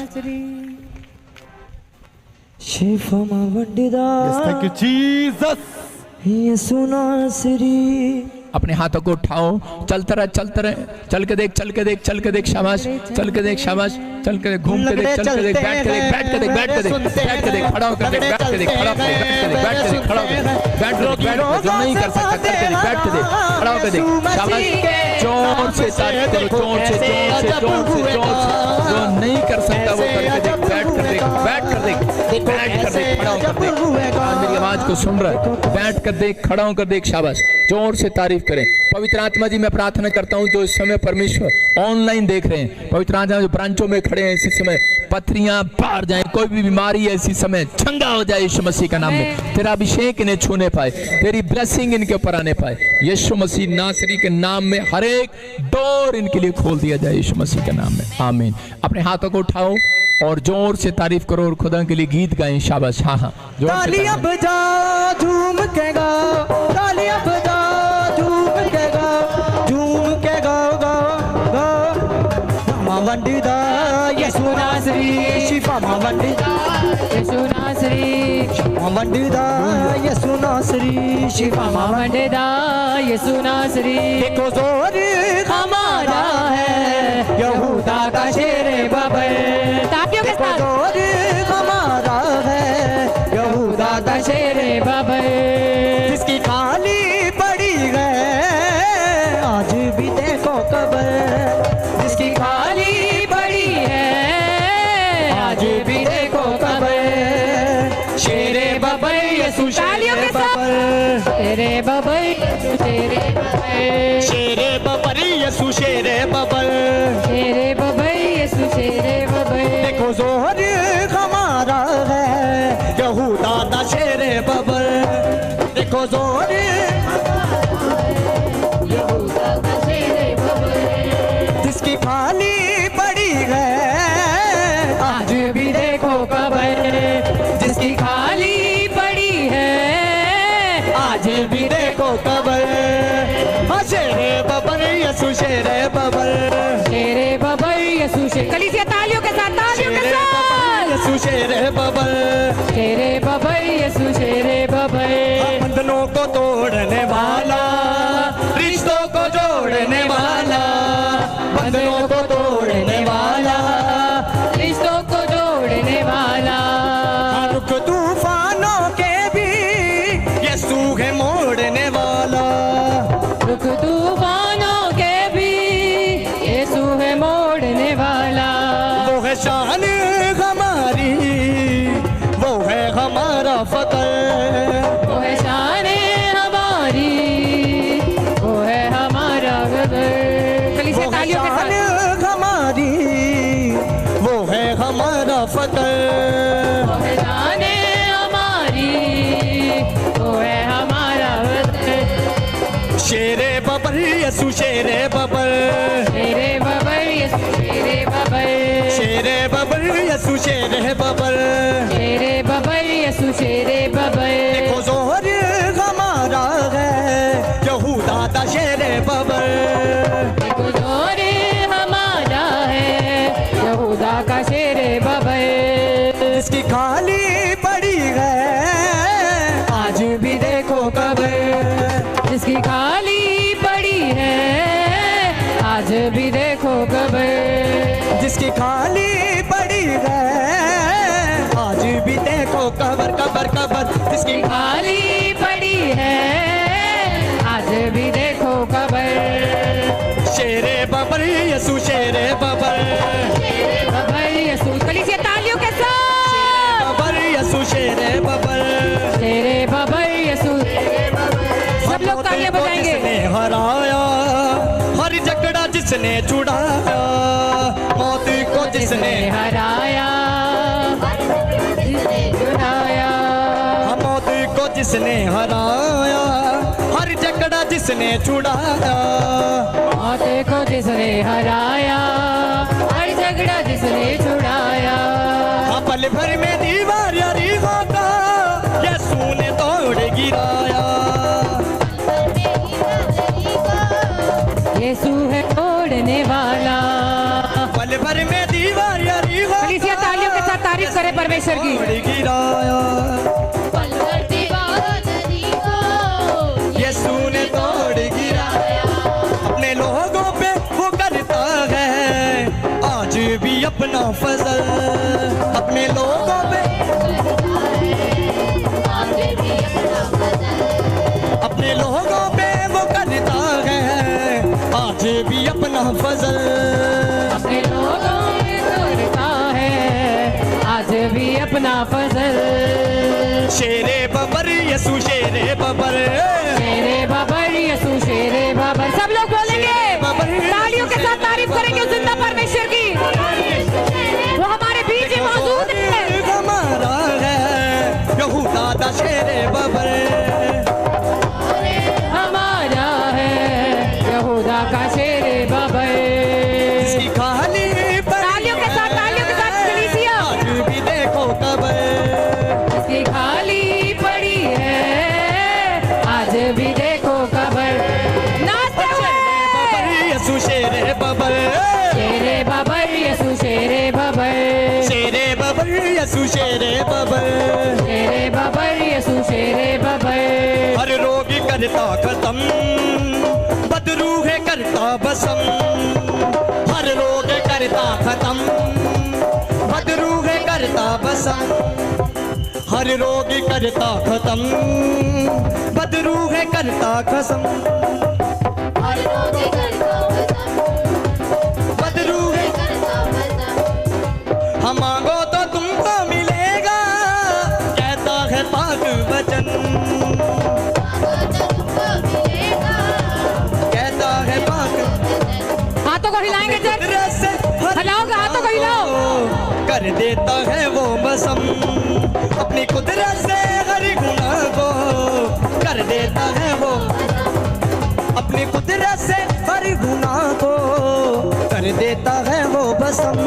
शिफा वंडिदा, थैंक यू जीसस, यीशु नासरी। अपने हाथों को उठाओ, चलता रहे, चलता रहे, चल के देख, चल के देख, चल के देख, शाबाश, चल के देख, शाबाश, चल के देख, घूम के देख, चल के देख, बैठ के देख, बैठ के देख, बैठ के देख, बैठ के देख, खड़ा होकर देख, बैठ के देख, खड़ा होकर देख, बैठ के देख, खड़ा होकर देख, बैठ के देख, जो नहीं कर सकता करके देख, बैठ के देख, खड़ा होकर देख, शाबाश, जोर से तारीफ करो, जोर से, जोर से, जोर से, जोर से, जो नहीं कर सकता वो करके देख, बैठ कर देख, बैठ कर देख, बैठ कर देख, खड़ा होकर देख, मेरी आवाज को सुन रहा है, बैठ कर देख, खड़ा होकर देख, शाबाश, जोर से तारीफ करें। पवित्र आत्मा जी मैं प्रार्थना करता हूं जो इस समय परमेश्वर ऑनलाइन देख रहे हैं, पवित्र आत्मा जो ब्रांचों में खड़े हैं, इसी समय पथरियां बाहर जाएं, कोई भी बीमारी है इसी समय चंगा हो जाए यीशु मसीह का नाम में, तेरा अभिषेक इन्हें छूने पाए, तेरी ब्लेसिंग इनके ऊपर आने पाए, यीशु मसीह नासरी के नाम में हर एक डोर इनके लिए खोल दिया जाए यीशु मसीह के नाम में, आमीन। अपने हाथों को उठाओ और जोर से तारीफ करो और खुदा के लिए गीत गाएं, शाबाश, हाँ हाँ, तालियां बजा, झूम के गाओ, तालियां बजा, झूम के गाओ, झूम के गाओ, गाओ गाओ, मां वंडिदा यीशु नासरी, शिफा मां वंडिदा यीशु नासरी, मां वंडिदा यीशु नासरी, शिफा मां वंडिदा यीशु नासरी। देखो जोर हमारा है, यहूदा का शेर बबल, देखो जोर हमारा है, यहूदा का शेर बबल, जिसकी खाली पड़ी है आज भी देखो कबर, जिसकी खाली पड़ी है आज भी देखो कबर, शेरे बबल यीशु शेरे बबल, शेरे बबल शेरे बबल, शेरे बबल यीशु शेरे बबल, शेरे बबल यीशु शेरे बबल, देखो जोहर हमारा है, यहूदा दा शेरे बबल, देखो जोहर यहूदा दा शेरे बबल, जिसकी खाली पड़ी है आज भी देखो कबर, जिसकी खाली पड़ी है आज भी देखो कबर, शेरे बबल यीशु शेरे बबल, शेरे बबल यीशु शेरे, कलीसिया तालियों के साथ, तालियों के साथ, यीशु शेरे बबल, शेरे बबल यीशु शेरे बबल, बंधनों को तोड़ने वाला, रिश्तों को जोड़ने वाला, बंधनों को तोड़ने वाला, रिश्तों को जोड़ने वाला, रुख तूफानों के भी यीशु है मोड़ने वाला, रुख तूफानों के भी यीशु है मोड़ने वाला, वो है शान हमारी, वो है हमारा फकर, वो है शान हमारी, वो है हमारा फकर, कलीसिया तालियों के साथ, हमारी वो है हमारा फकर, वो है शान हमारी, वो है हमारा फकर, शेरे बबल यीशु शेरे बबल, शेरे बबल यीशु शेरे बबल, शेरे बबल यीशु शेरे बबल, शेरे बबल यीशु शेरे बबल, जिसकी खाली पड़ी है आज भी देखो कबर कबर कबर, जिसकी खाली पड़ी है आज भी देखो कबर। शेरे बबर यसु शेरे बबर, बबर यसू, कलीसिया तालियों के साथ। बबर यसु शेरे बबर, शेरे बबर यसू, सब लोग तालियां बजाएंगे। जिसने हराया हर झगड़ा जिसने छुड़ाया, मौत को जिसने हराया छुड़ाया, मौत को जिसने हराया हर झगड़ा जिसने छुड़ाया, मौत को जिसने हराया हर झगड़ा जिसने छुड़ाया। पल भर में दीवार यारी होगा यसू ने तोड़ गिराया, यीशु है तोड़ने वाला। पल भर में दीवार यारी होगा, कलीसिया तालियों के साथ तारीफ करे परमेश्वर की। गिराया यसू ने तोड़ गिराया, अपने लोगों पे वो करता है आज भी अपना फजल, अपने लोगों पे अपने लोगों पे वो करता है आज भी अपना फजल, अपने लोगों में करता है आज भी अपना फजल। शेरे बबर यसु शेरे बबर, शेरे बबर यसू शेरे बबर, सब लोग बोलेंगे, तालियों के साथ तारीफ करेंगे जिंदा परमेश्वर की। वो हमारे बीच ही मौजूद है, हमारा है यहूदा दा शेरे बबर, हमारा है यहूदा का शेरे बबर। जिसकी खाली तालियों के साथ कलीसिया, आज भी देखो कबर, जिसकी खाली पड़ी है आज भी देखो कबर। नाचते हुए यसु शेरे बबर, शेरे बबर यसू शेरे बबर, शेरे बबर यसु शेरे बबर, शेरे बबर यसू शेरे बबर। हर रोग करता खत्म बदरू है करता बसम, हर रोग करता खत्म बदरू है करता बसम, हर रोग करता खत्म बदरू है करता खसम, बदरू है हम मांगो तो तुमको मिलेगा कहता है पाक वचन, कहता है पाक। हाथों को हिलाएंगे जब हिलाओगे, हाथों को हिलाओ। कर देता है वो बसम अपनी कुदरत से हर गुनाह को, कर देता है वो अपनी कुदरत से हर गुनाह को, कर देता है वो बसम।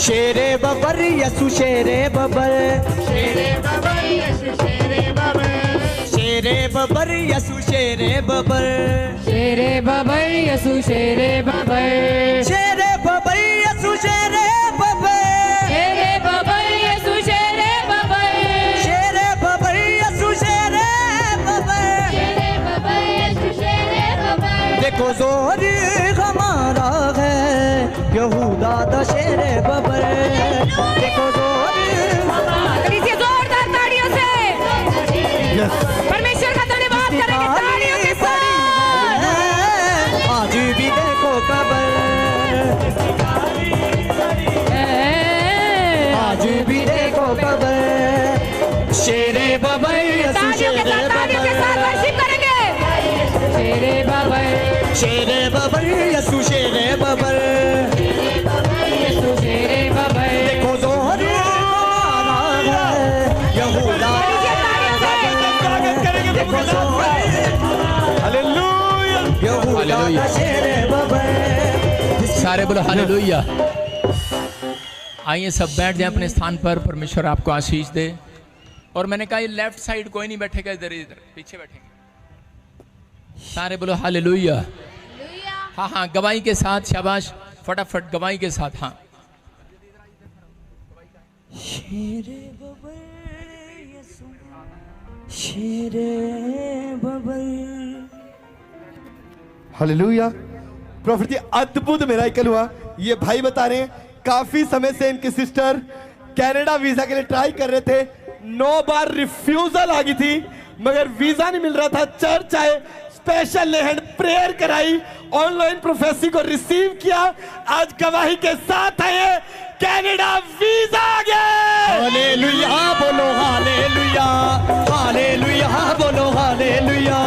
शेरे बबर यसु शेरे बबर, शेरे बबर यसु शेरे बबर, शेरे बबर यसु शेरे बबर, शेरे बबर यसू शेरे बबर, शेरे बबर यसु शेरे बबर, शेरे बबर यसू शेरे बबर, शेरे बबर यसु शेरे बबर, देखो जोर हमारा है यहूदा दा शेरे बबर, देखो जोर कलीसिया जोरदार तालियों से परमेश्वर का धन्यवाद करेंगे तालियों के साथ। आज भी देखो कबर, आज भी देखो कबर, शेरे बबर यसु शेरे तालियों के साथ वर्शिप करेंगे। शेरे बबर, शेरे बबर यसु शेरे बबर, यसू शेरे बबर, देखो जोहर हमारा है यहूदा, देखो जोहर हालेलुया यहूदा का शेरे बबर। सारे बोलो हालेलुया। आइए सब बैठ जाएं अपने स्थान पर, परमेश्वर आपको आशीष दे। और मैंने कहा ये लेफ्ट साइड कोई नहीं बैठेगा, इधर इधर पीछे बैठेंगे। सारे बोलो हालेलुया। हाँ हाँ, गवाही के साथ, शाबाश, फटाफट गवाही के साथ। हाँ, शेरे बबर यसु शेरे बबर, हालेलुया। प्रॉफिट जी अद्भुत मिरेकल हुआ। ये भाई बता रहे हैं काफी समय से इनकी सिस्टर कनाडा वीजा के लिए ट्राई कर रहे थे, 9 बार रिफ्यूजल आ गई थी, मगर वीजा नहीं मिल रहा था। चर्च आए, स्पेशल हैंड प्रेयर कराई, ऑनलाइन प्रोफेसी को रिसीव किया, आज गवाही के साथ आए, कनाडा वीजा आ गया। हालेलुया बोलो, हालेलुया, हालेलुया बोलो, हालेलुया।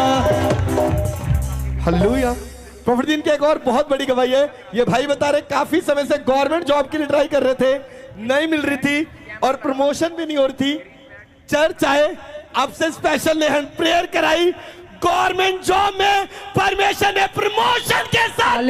हालेलुया। प्रॉफिट जी इनकी एक और बहुत बड़ी गवाही है। ये भाई बता रहे काफी समय से गवर्नमेंट जॉब के लिए ट्राई कर रहे थे, नहीं मिल रही थी और प्रमोशन भी नहीं हो रही थी। चर्च आए, आपसे स्पेशल हैंड प्रेयर कराई, गवर्नमेंट जॉब में परमेश्वर ने प्रमोशन के साथ